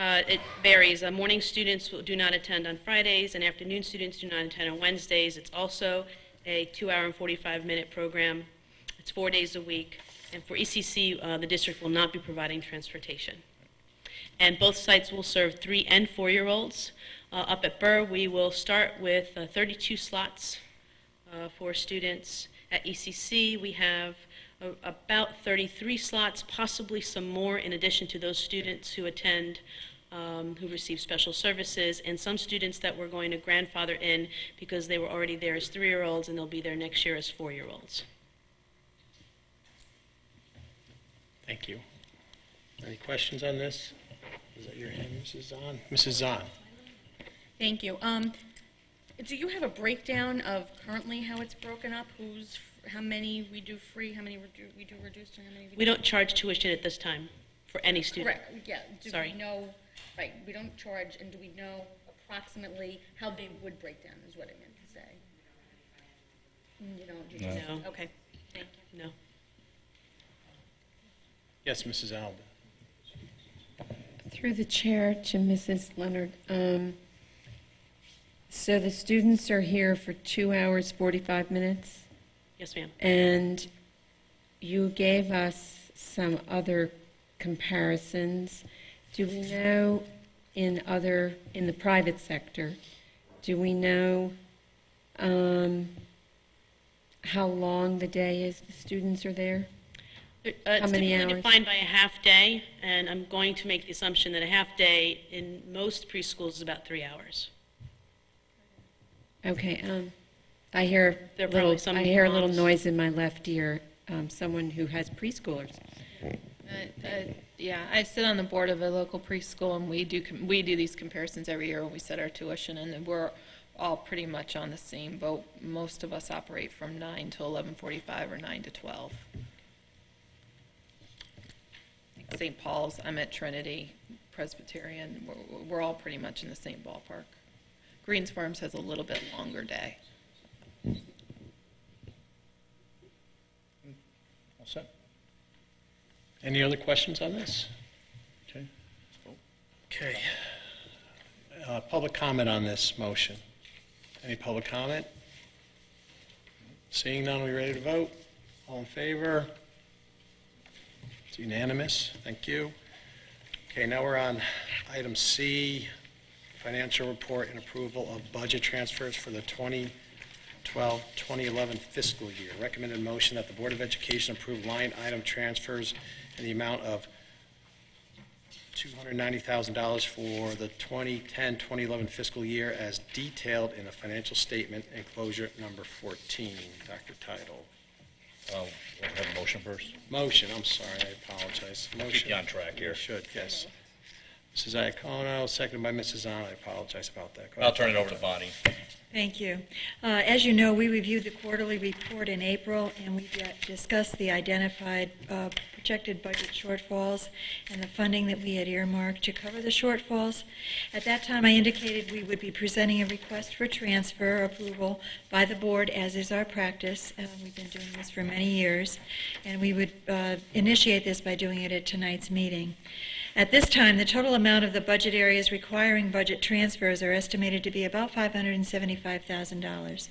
It varies. Morning students do not attend on Fridays, and afternoon students do not attend on Wednesdays. It's also a 2-hour and 45-minute program. It's 4 days a week. And for ECC, the district will not be providing transportation. And both sites will serve 3- and 4-year-olds. Up at Burr, we will start with 32 slots for students. At ECC, we have about 33 slots, possibly some more in addition to those students who attend, who receive special services, and some students that we're going to grandfather in because they were already there as 3-year-olds and they'll be there next year as 4-year-olds. Thank you. Any questions on this? Is that your hand, Mrs. Zahn? Mrs. Zahn. Thank you. Do you have a breakdown of currently how it's broken up? How many we do free, how many we do reduced, and how many We don't charge tuition at this time for any student. Correct, yeah. Do Sorry. we know, right, we don't charge, and do we know approximately how they would break down, is what I meant to say? You don't, you just, No. okay, thank you. No. Yes, Mrs. Alba. Through the chair to Mrs. Leonard. So the students are here for 2 hours, 45 minutes? Yes, ma'am. And you gave us some other comparisons. Do we know in the private sector, do we know how long the day is the students are there? How It's many typically hours? defined by a half day, and I'm going to make the assumption that a half day in most preschools is about 3 hours. Okay, I hear There are probably some a little moms. noise in my left ear, someone who has preschoolers. Yeah, I sit on the board of a local preschool, and we do these comparisons every year when we set our tuition, and we're all pretty much on the same boat. Most of us operate from 9 to 11:45 or 9 to 12. St. Paul's, I'm at Trinity Presbyterian. We're all pretty much in the same ballpark. Greens Farms has a little bit longer day. All set. Any other questions on this? Okay. Okay. Public comment on this motion. Any public comment? Seeing none, we ready to vote? All in favor? It's unanimous. Thank you. Okay, now we're on item C, financial report and approval of budget transfers for the 2012-2011 fiscal year. Recommended motion that the Board of Education approve line item transfers in the amount of $290,000 for the 2010-2011 fiscal year as detailed in the financial statement enclosure number 14. Dr. Title. We'll have a motion first. Motion, I'm sorry, I apologize. Motion. Keep you on track here. Should, yes. Mrs. Iacono, seconded by Mrs. Zahn. I apologize about that. Go I'll ahead. turn it over to Bonnie. Thank you. As you know, we reviewed the quarterly report in April, and we discussed the identified projected budget shortfalls and the funding that we had earmarked to cover the shortfalls. At that time, I indicated we would be presenting a request for transfer approval by the board, as is our practice. We've been doing this for many years, and we would initiate this by doing it at tonight's meeting. At this time, the total amount of the budget areas requiring budget transfers are estimated to be about $575,000.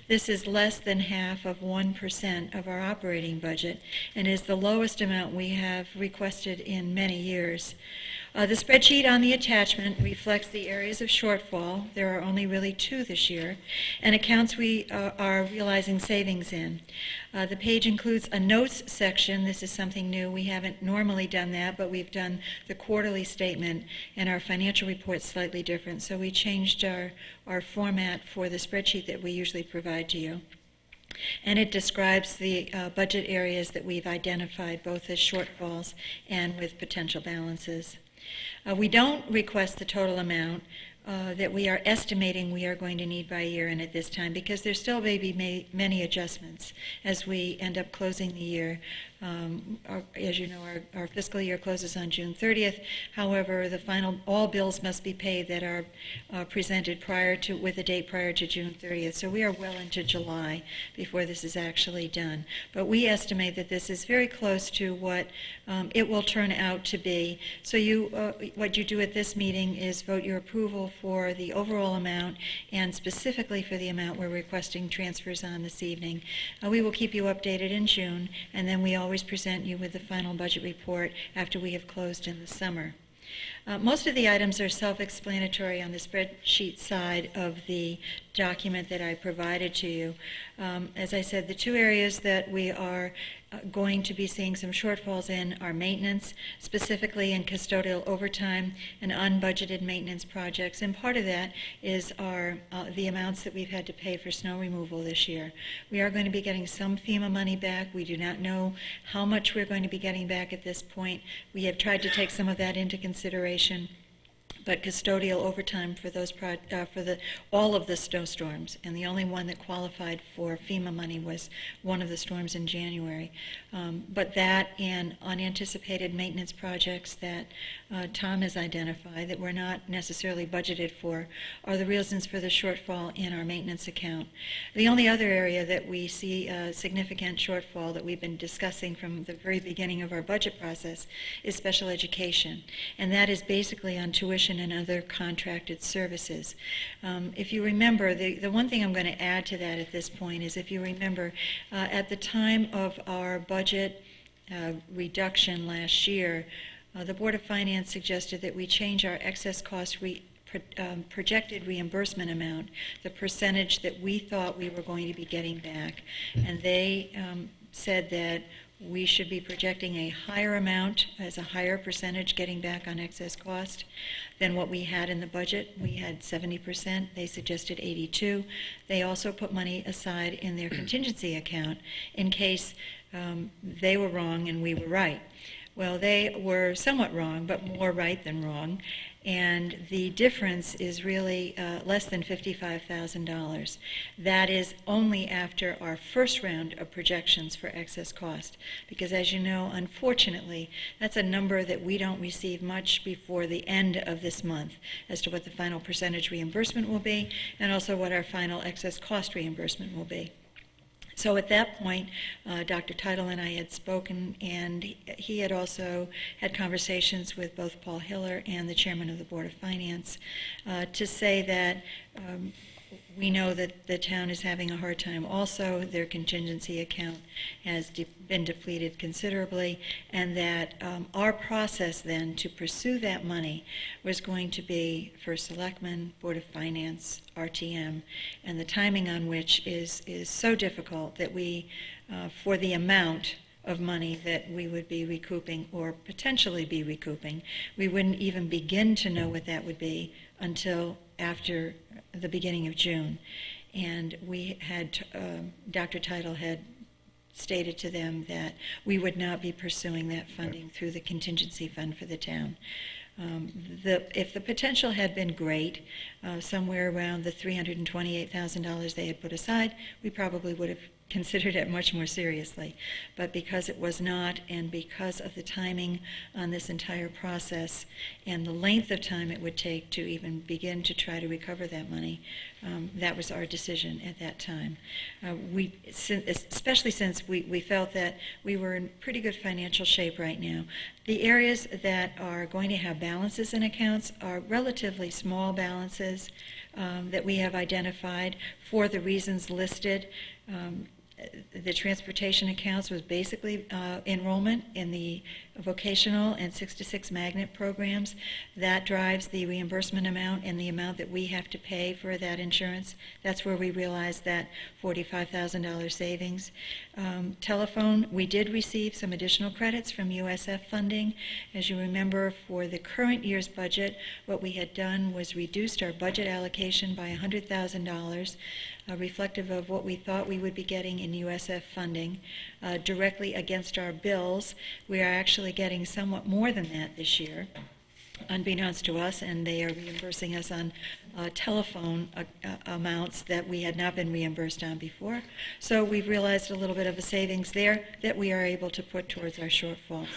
This is less than half of 1% of our operating budget and is the lowest amount we have requested in many years. The spreadsheet on the attachment reflects the areas of shortfall. There are only really 2 this year, and accounts we are realizing savings in. The page includes a notes section. This is something new. We haven't normally done that, but we've done the quarterly statement, and our financial report's slightly different, so we changed our format for the spreadsheet that we usually provide to you. And it describes the budget areas that we've identified, both as shortfalls and with potential balances. We don't request the total amount that we are estimating we are going to need by year end at this time, because there still may be many adjustments as we end up closing the year. As you know, our fiscal year closes on June 30th. However, all bills must be paid that are presented with a date prior to June 30th. So we are well into July before this is actually done. But we estimate that this is very close to what it will turn out to be. So what you do at this meeting is vote your approval for the overall amount, and specifically for the amount we're requesting transfers on this evening. We will keep you updated in June, and then we always present you with the final budget report after we have closed in the summer. Most of the items are self-explanatory on the spreadsheet side of the document that I provided to you. As I said, the 2 areas that we are going to be seeing some shortfalls in are maintenance, specifically in custodial overtime and unbudgeted maintenance projects. And part of that is the amounts that we've had to pay for snow removal this year. We are going to be getting some FEMA money back. We do not know how much we're going to be getting back at this point. We have tried to take some of that into consideration. But custodial overtime for all of the snowstorms, and the only one that qualified for FEMA money was one of the storms in January. But that and unanticipated maintenance projects that Tom has identified that were not necessarily budgeted for are the reasons for the shortfall in our maintenance account. The only other area that we see a significant shortfall that we've been discussing from the very beginning of our budget process is special education, and that is basically on tuition and other contracted services. If you remember, the one thing I'm going to add to that at this point is, if you remember, at the time of our budget reduction last year, the Board of Finance suggested that we change our excess cost projected reimbursement amount, the percentage that we thought we were going to be getting back. And they said that we should be projecting a higher amount, as a higher percentage getting back on excess cost than what we had in the budget. We had 70%. They suggested 82%. They also put money aside in their contingency account in case they were wrong and we were right. Well, they were somewhat wrong, but more right than wrong. And the difference is really less than $55,000. That is only after our first round of projections for excess cost. Because as you know, unfortunately, that's a number that we don't receive much before the end of this month as to what the final percentage reimbursement will be, and also what our final excess cost reimbursement will be. So at that point, Dr. Teitel and I had spoken, and he had also had conversations with both Paul Hiller and the chairman of the Board of Finance to say that we know that the town is having a hard time also. Their contingency account has been depleted considerably, and that our process then to pursue that money was going to be First Selectman, Board of Finance, RTM, and the timing on which is so difficult that we, for the amount of money that we would be recouping or potentially be recouping, we wouldn't even begin to know what that would be until after the beginning of June. And we had, Dr. Teitel had stated to them that we would not be pursuing that funding through the contingency fund for the town. If the potential had been great, somewhere around the $328,000 they had put aside, we probably would have considered it much more seriously. But because it was not, and because of the timing on this entire process and the length of time it would take to even begin to try to recover that money, that was our decision at that time. Especially since we felt that we were in pretty good financial shape right now. The areas that are going to have balances in accounts are relatively small balances that we have identified for the reasons listed. The transportation accounts was basically enrollment in the vocational and 6-to-6 magnet programs. That drives the reimbursement amount and the amount that we have to pay for that insurance. That's where we realized that $45,000 savings. Telephone, we did receive some additional credits from USF funding. As you remember, for the current year's budget, what we had done was reduced our budget allocation by $100,000, reflective of what we thought we would be getting in USF funding. Directly against our bills, we are actually getting somewhat more than that this year, unbeknownst to us, and they are reimbursing us on telephone amounts that we had not been reimbursed on before. So we've realized a little bit of a savings there that we are able to put towards our shortfalls.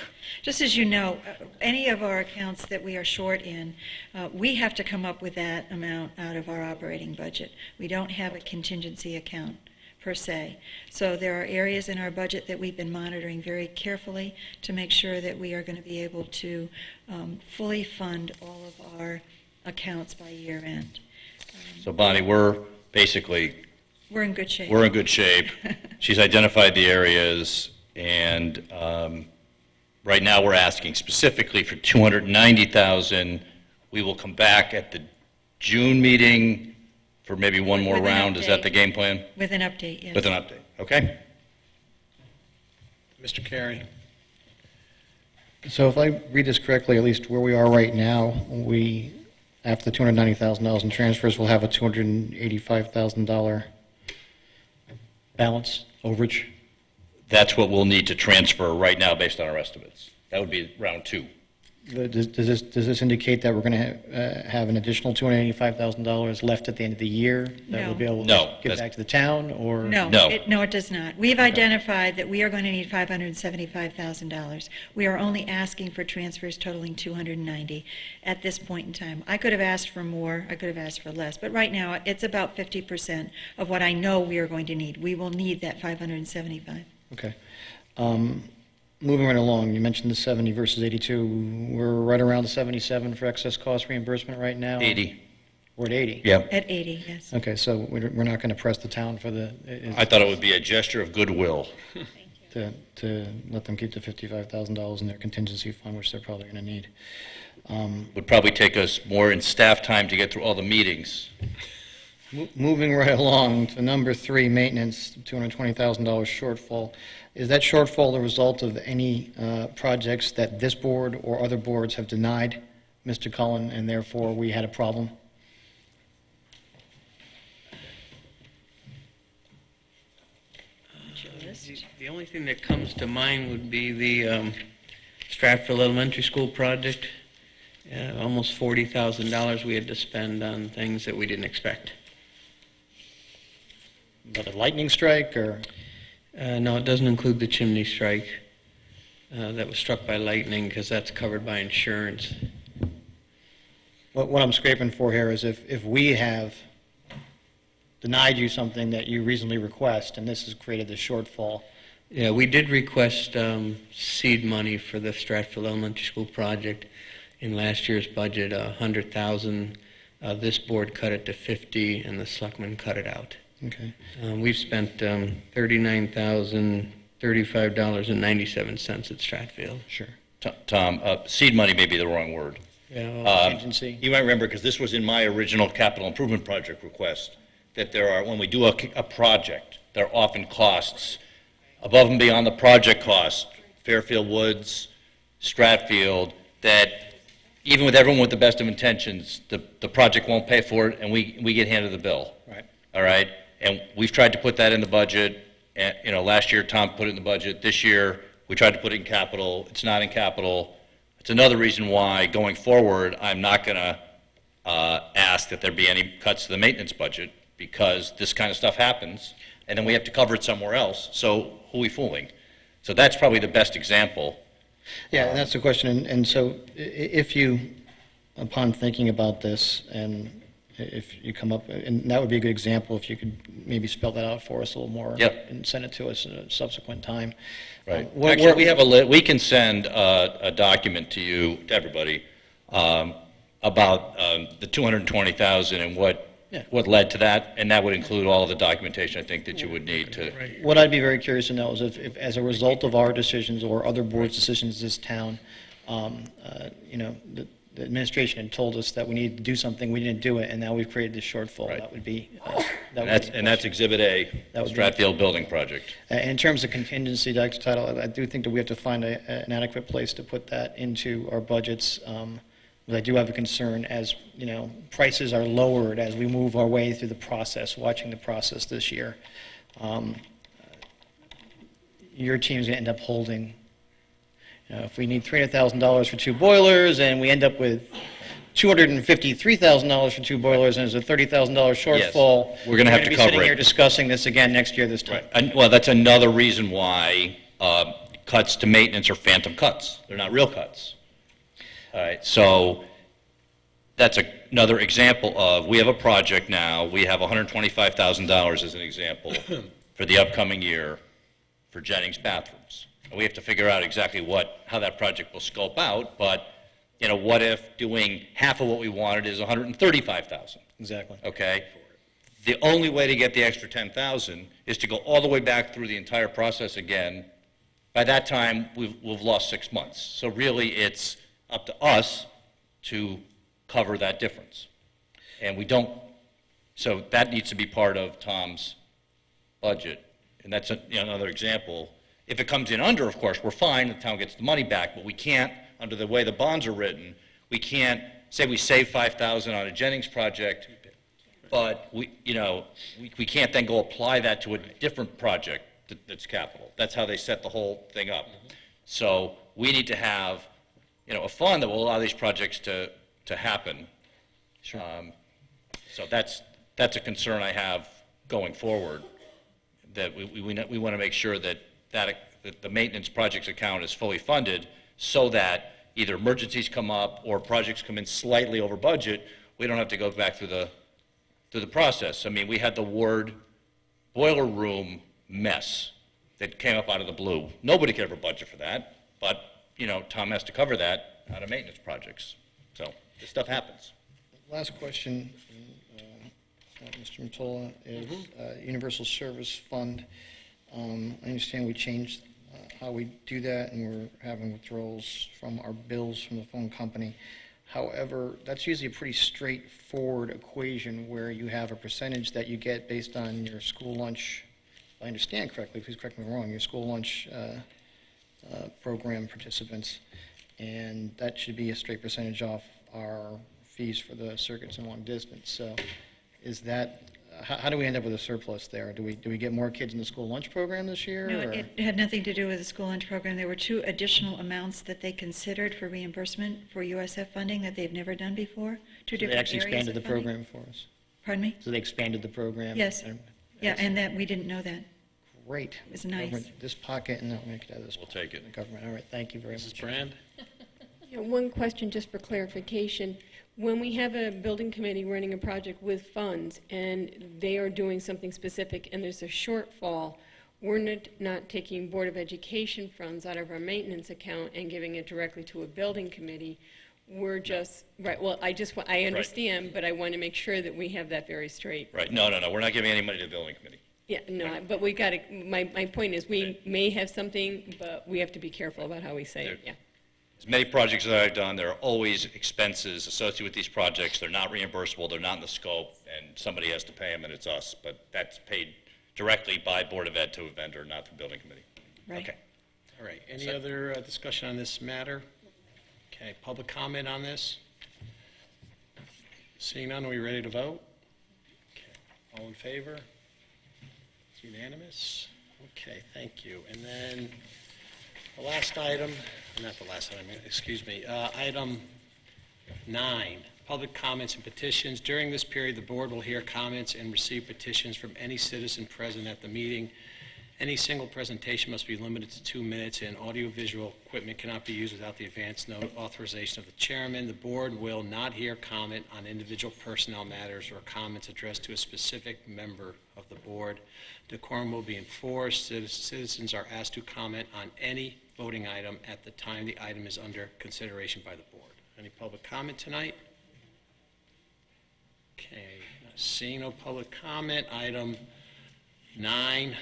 Just as you know, any of our accounts that we are short in, we have to come up with that amount out of our operating budget. We don't have a contingency account per se. So there are areas in our budget that we've been monitoring very carefully to make sure that we are going to be able to fully fund all of our accounts by year end. So Bonnie, we're in good shape. We're in good shape. She's identified the areas, and right now we're asking specifically for $290,000. We will come back at the June meeting for maybe one more round. Is that the game plan? With an update, yes. With an update, okay. Mr. Carey. So if I read this correctly, at least where we are right now, we, after the $290,000 in transfers, we'll have a $285,000 balance, overage? That's what we'll need to transfer right now based on our estimates. That would be round two. Does this indicate that we're going to have an additional $285,000 left at the end of the year that we'll be able to give back to the town, or? No, it does not. We've identified that we are going to need $575,000. We are only asking for transfers totaling $290 at this point in time. I could have asked for more, I could have asked for less, but right now it's about 50% of what I know we are going to need. We will need that $575,000. Okay. Moving right along, you mentioned the 70 versus 82. We're right around the 77 for excess cost reimbursement right now? 80. We're at 80? Yeah. At 80, yes. Okay, so we're not going to press the town for the... I thought it would be a gesture of goodwill. to let them keep the $55,000 in their contingency fund, which they're probably going to need. Would probably take us more in staff time to get through all the meetings. Moving right along to number 3, maintenance, $220,000 shortfall. Is that shortfall the result of any projects that this board or other boards have denied Mr. Cullen, and therefore we had a problem? The only thing that comes to mind would be the Stratfield Elementary School project. Almost $40,000 we had to spend on things that we didn't expect. But a lightning strike, or? No, it doesn't include the chimney strike that was struck by lightning, because that's covered by insurance. What I'm scraping for here is if we have denied you something that you reasonably request, and this has created this shortfall. Yeah, we did request seed money for the Stratfield Elementary School project in last year's budget, $100,000. This board cut it to $50,000, and the selectmen cut it out. Okay. We've spent $39,035.97 at Stratfield. Sure. Tom, seed money may be the wrong word. Yeah, agency. You might remember, because this was in my original capital improvement project request, that there are, when we do a project, there are often costs above and beyond the project cost, Fairfield Woods, Stratfield, that even with everyone with the best of intentions, the project won't pay for it, and we get handed the bill. Right. All right? And we've tried to put that in the budget. And, last year Tom put it in the budget. This year we tried to put it in capital. It's not in capital. It's another reason why, going forward, I'm not going to ask that there be any cuts to the maintenance budget, because this kind of stuff happens, and then we have to cover it somewhere else, so who are we fooling? So that's probably the best example. Yeah, and that's the question. And so if you, upon thinking about this, and if you come up, and that would be a good example, if you could maybe spell that out for us a little more. Yep. And send it to us in a subsequent time. Right. What- Actually, we have we can send a document to you, to everybody, about the 220,000 and what led to that, and that would include all of the documentation, I think, that you would need to. What I'd be very curious to know is if as a result of our decisions or other boards' decisions in this town, the administration had told us that we needed to do something, we didn't do it, and now we've created this shortfall. That would be. And that's Exhibit A, That would be- Stratfield Building Project. In terms of contingency, Dr. Title, I do think that we have to find an adequate place to put that into our budgets. But I do have a concern as, prices are lowered as we move our way through the process, watching the process this year. Your team's going to end up holding, if we need $300,000 for 2 boilers and we end up with $253,000 for 2 boilers and there's a $30,000 shortfall. We're going to have to be cover sitting here it. discussing this again next year this time. And, well, that's another reason why cuts to maintenance are phantom cuts. They're not real cuts. All right, so that's another example of, we have a project now, we have $125,000 as an example for the upcoming year for Jennings bathrooms. And we have to figure out exactly how that project will scope out, but, what if doing half of what we wanted is $135,000? Exactly. Okay? The only way to get the extra $10,000 is to go all the way back through the entire process again. By that time, we've lost 6 months. So really, it's up to us to cover that difference. And we don't, so that needs to be part of Tom's budget. And that's another example. If it comes in under, of course, we're fine, the town gets the money back, but we can't, under the way the bonds are written, we can't say we save $5,000 on a Jennings project, but we can't then go apply that to a different project that's capital. That's how they set the whole thing up. So we need to have a fund that will allow these projects to happen. Sure. So that's a concern I have going forward, that we want to make sure that the maintenance projects account is fully funded, so that either emergencies come up or projects come in slightly over budget, we don't have to go back through the process. I mean, we had the Ward boiler room mess that came up out of the blue. Nobody could ever budget for that, but Tom has to cover that out of maintenance projects. So this stuff happens. Last question, Mr. Mottola, is Universal Service Fund. I understand we changed how we do that, and we're having withdrawals from our bills from the phone company. However, that's usually a pretty straightforward equation where you have a percentage that you get based on your school lunch, if I understand correctly, please correct me if I'm wrong, your school lunch program participants, and that should be a straight percentage off our fees for the circuits and long distance. So is that, how do we end up with a surplus there? Do we get more kids in the school lunch program this year? No, or? it had nothing to do with the school lunch program. There were 2 additional amounts that they considered for reimbursement for USF funding that they've never done before. 2 different areas of funding. They actually expanded the program for us. Pardon me? So they expanded the program? Yes. Yeah, and that we didn't know that. Great. It was nice. Government, this pocket, and I'll make it out of this. We'll take it. The government. All right, thank you very much. Mrs. Brand? One question just for clarification. When we have a building committee running a project with funds and they are doing something specific and there's a shortfall, we're not taking Board of Education funds out of our maintenance account and giving it directly to a building committee. We're just, right, well, I understand, but I want to make sure that we have that very straight. Right, no, we're not giving any money to the building committee. Yeah, no, but we got to, my point is we may have something, but we have to be careful about how we say it, yeah. As many projects that I've done, there are always expenses associated with these projects. They're not reimbursable, they're not in the scope, and somebody has to pay them, and it's us. But that's paid directly by Board of Ed to a vendor, not the building committee. Right. Okay. All right, any other discussion on this matter? Okay, public comment on this? Seeing none, are we ready to vote? Okay, all in favor? It's unanimous? Okay, thank you. And then The last item, not the last item, excuse me, item 9, public comments and petitions. During this period, the board will hear comments and receive petitions from any citizen present at the meeting. Any single presentation must be limited to 2 minutes, and audiovisual equipment cannot be used without the advance note authorization of the chairman. The board will not hear comment on individual personnel matters or comments addressed to a specific member of the board. Decorum will be enforced. Citizens are asked to comment on any voting item at the time the item is under consideration by the board. Any public comment tonight? Okay, seeing no public comment, item 9,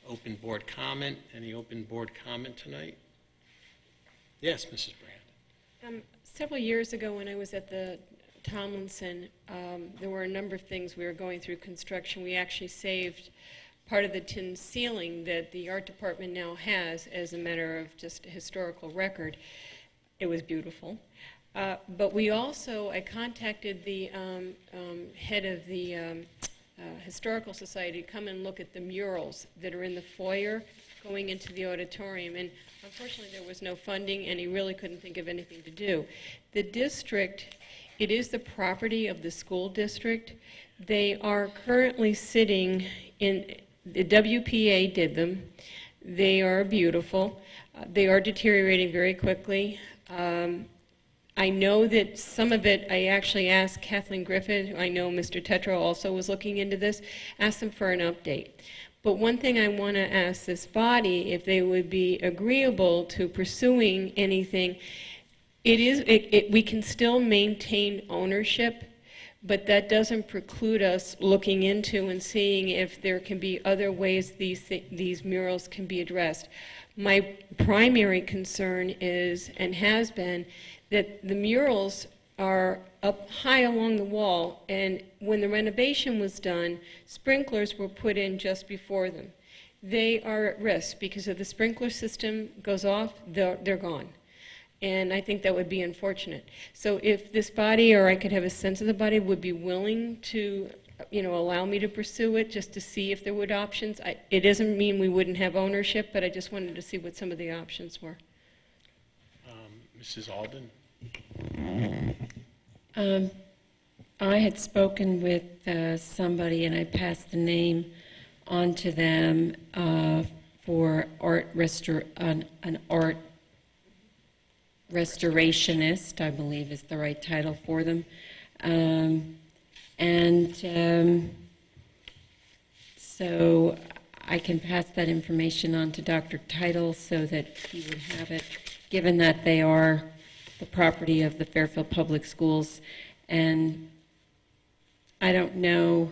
open board comment. Any open board comment tonight? Yes, Mrs. Brand. Several years ago when I was at the Tomlinson, there were a number of things we were going through construction. We actually saved part of the tin ceiling that the art department now has as a matter of just a historical record. It was beautiful. But we also, I contacted the head of the Historical Society to come and look at the murals that are in the foyer going into the auditorium. And unfortunately, there was no funding, and he really couldn't think of anything to do. The district, it is the property of the school district. They are currently sitting in, the WPA did them. They are beautiful. They are deteriorating very quickly. I know that some of it, I actually asked Kathleen Griffith, who I know Mr. Tetro also was looking into this, asked them for an update. But one thing I want to ask this body, if they would be agreeable to pursuing anything, we can still maintain ownership, but that doesn't preclude us looking into and seeing if there can be other ways these murals can be addressed. My primary concern is, and has been, that the murals are up high along the wall, and when the renovation was done, sprinklers were put in just before them. They are at risk because if the sprinkler system goes off, they're gone. And I think that would be unfortunate. So if this body, or I could have a sense of the body, would be willing to allow me to pursue it just to see if there would options. It doesn't mean we wouldn't have ownership, but I just wanted to see what some of the options were. Mrs. Alden? I had spoken with somebody, and I passed the name on to them for an art restorationist, I believe is the right title for them. So I can pass that information on to Dr. Title so that he would have it, given that they are the property of the Fairfield Public Schools. And I don't know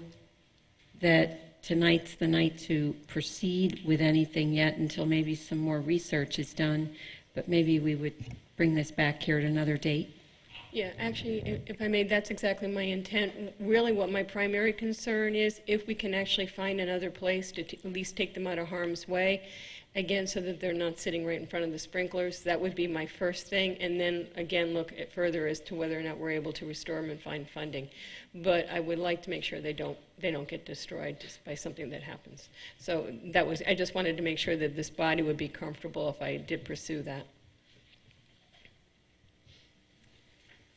that tonight's the night to proceed with anything yet until maybe some more research is done, but maybe we would bring this back here at another date. Yeah, actually, if I may, that's exactly my intent. Really what my primary concern is, if we can actually find another place to at least take them out of harm's way, again, so that they're not sitting right in front of the sprinklers. That would be my first thing, and then again look at further as to whether or not we're able to restore them and find funding. But I would like to make sure they don't get destroyed just by something that happens. So I just wanted to make sure that this body would be comfortable if I did pursue that.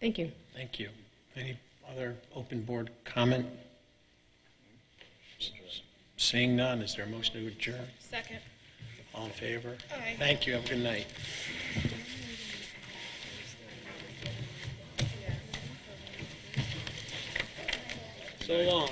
Thank you. Thank you. Any other open board comment? Seeing none, is there a motion to adjourn? Second. All in favor? Aye. Thank you. Have a good night. So long.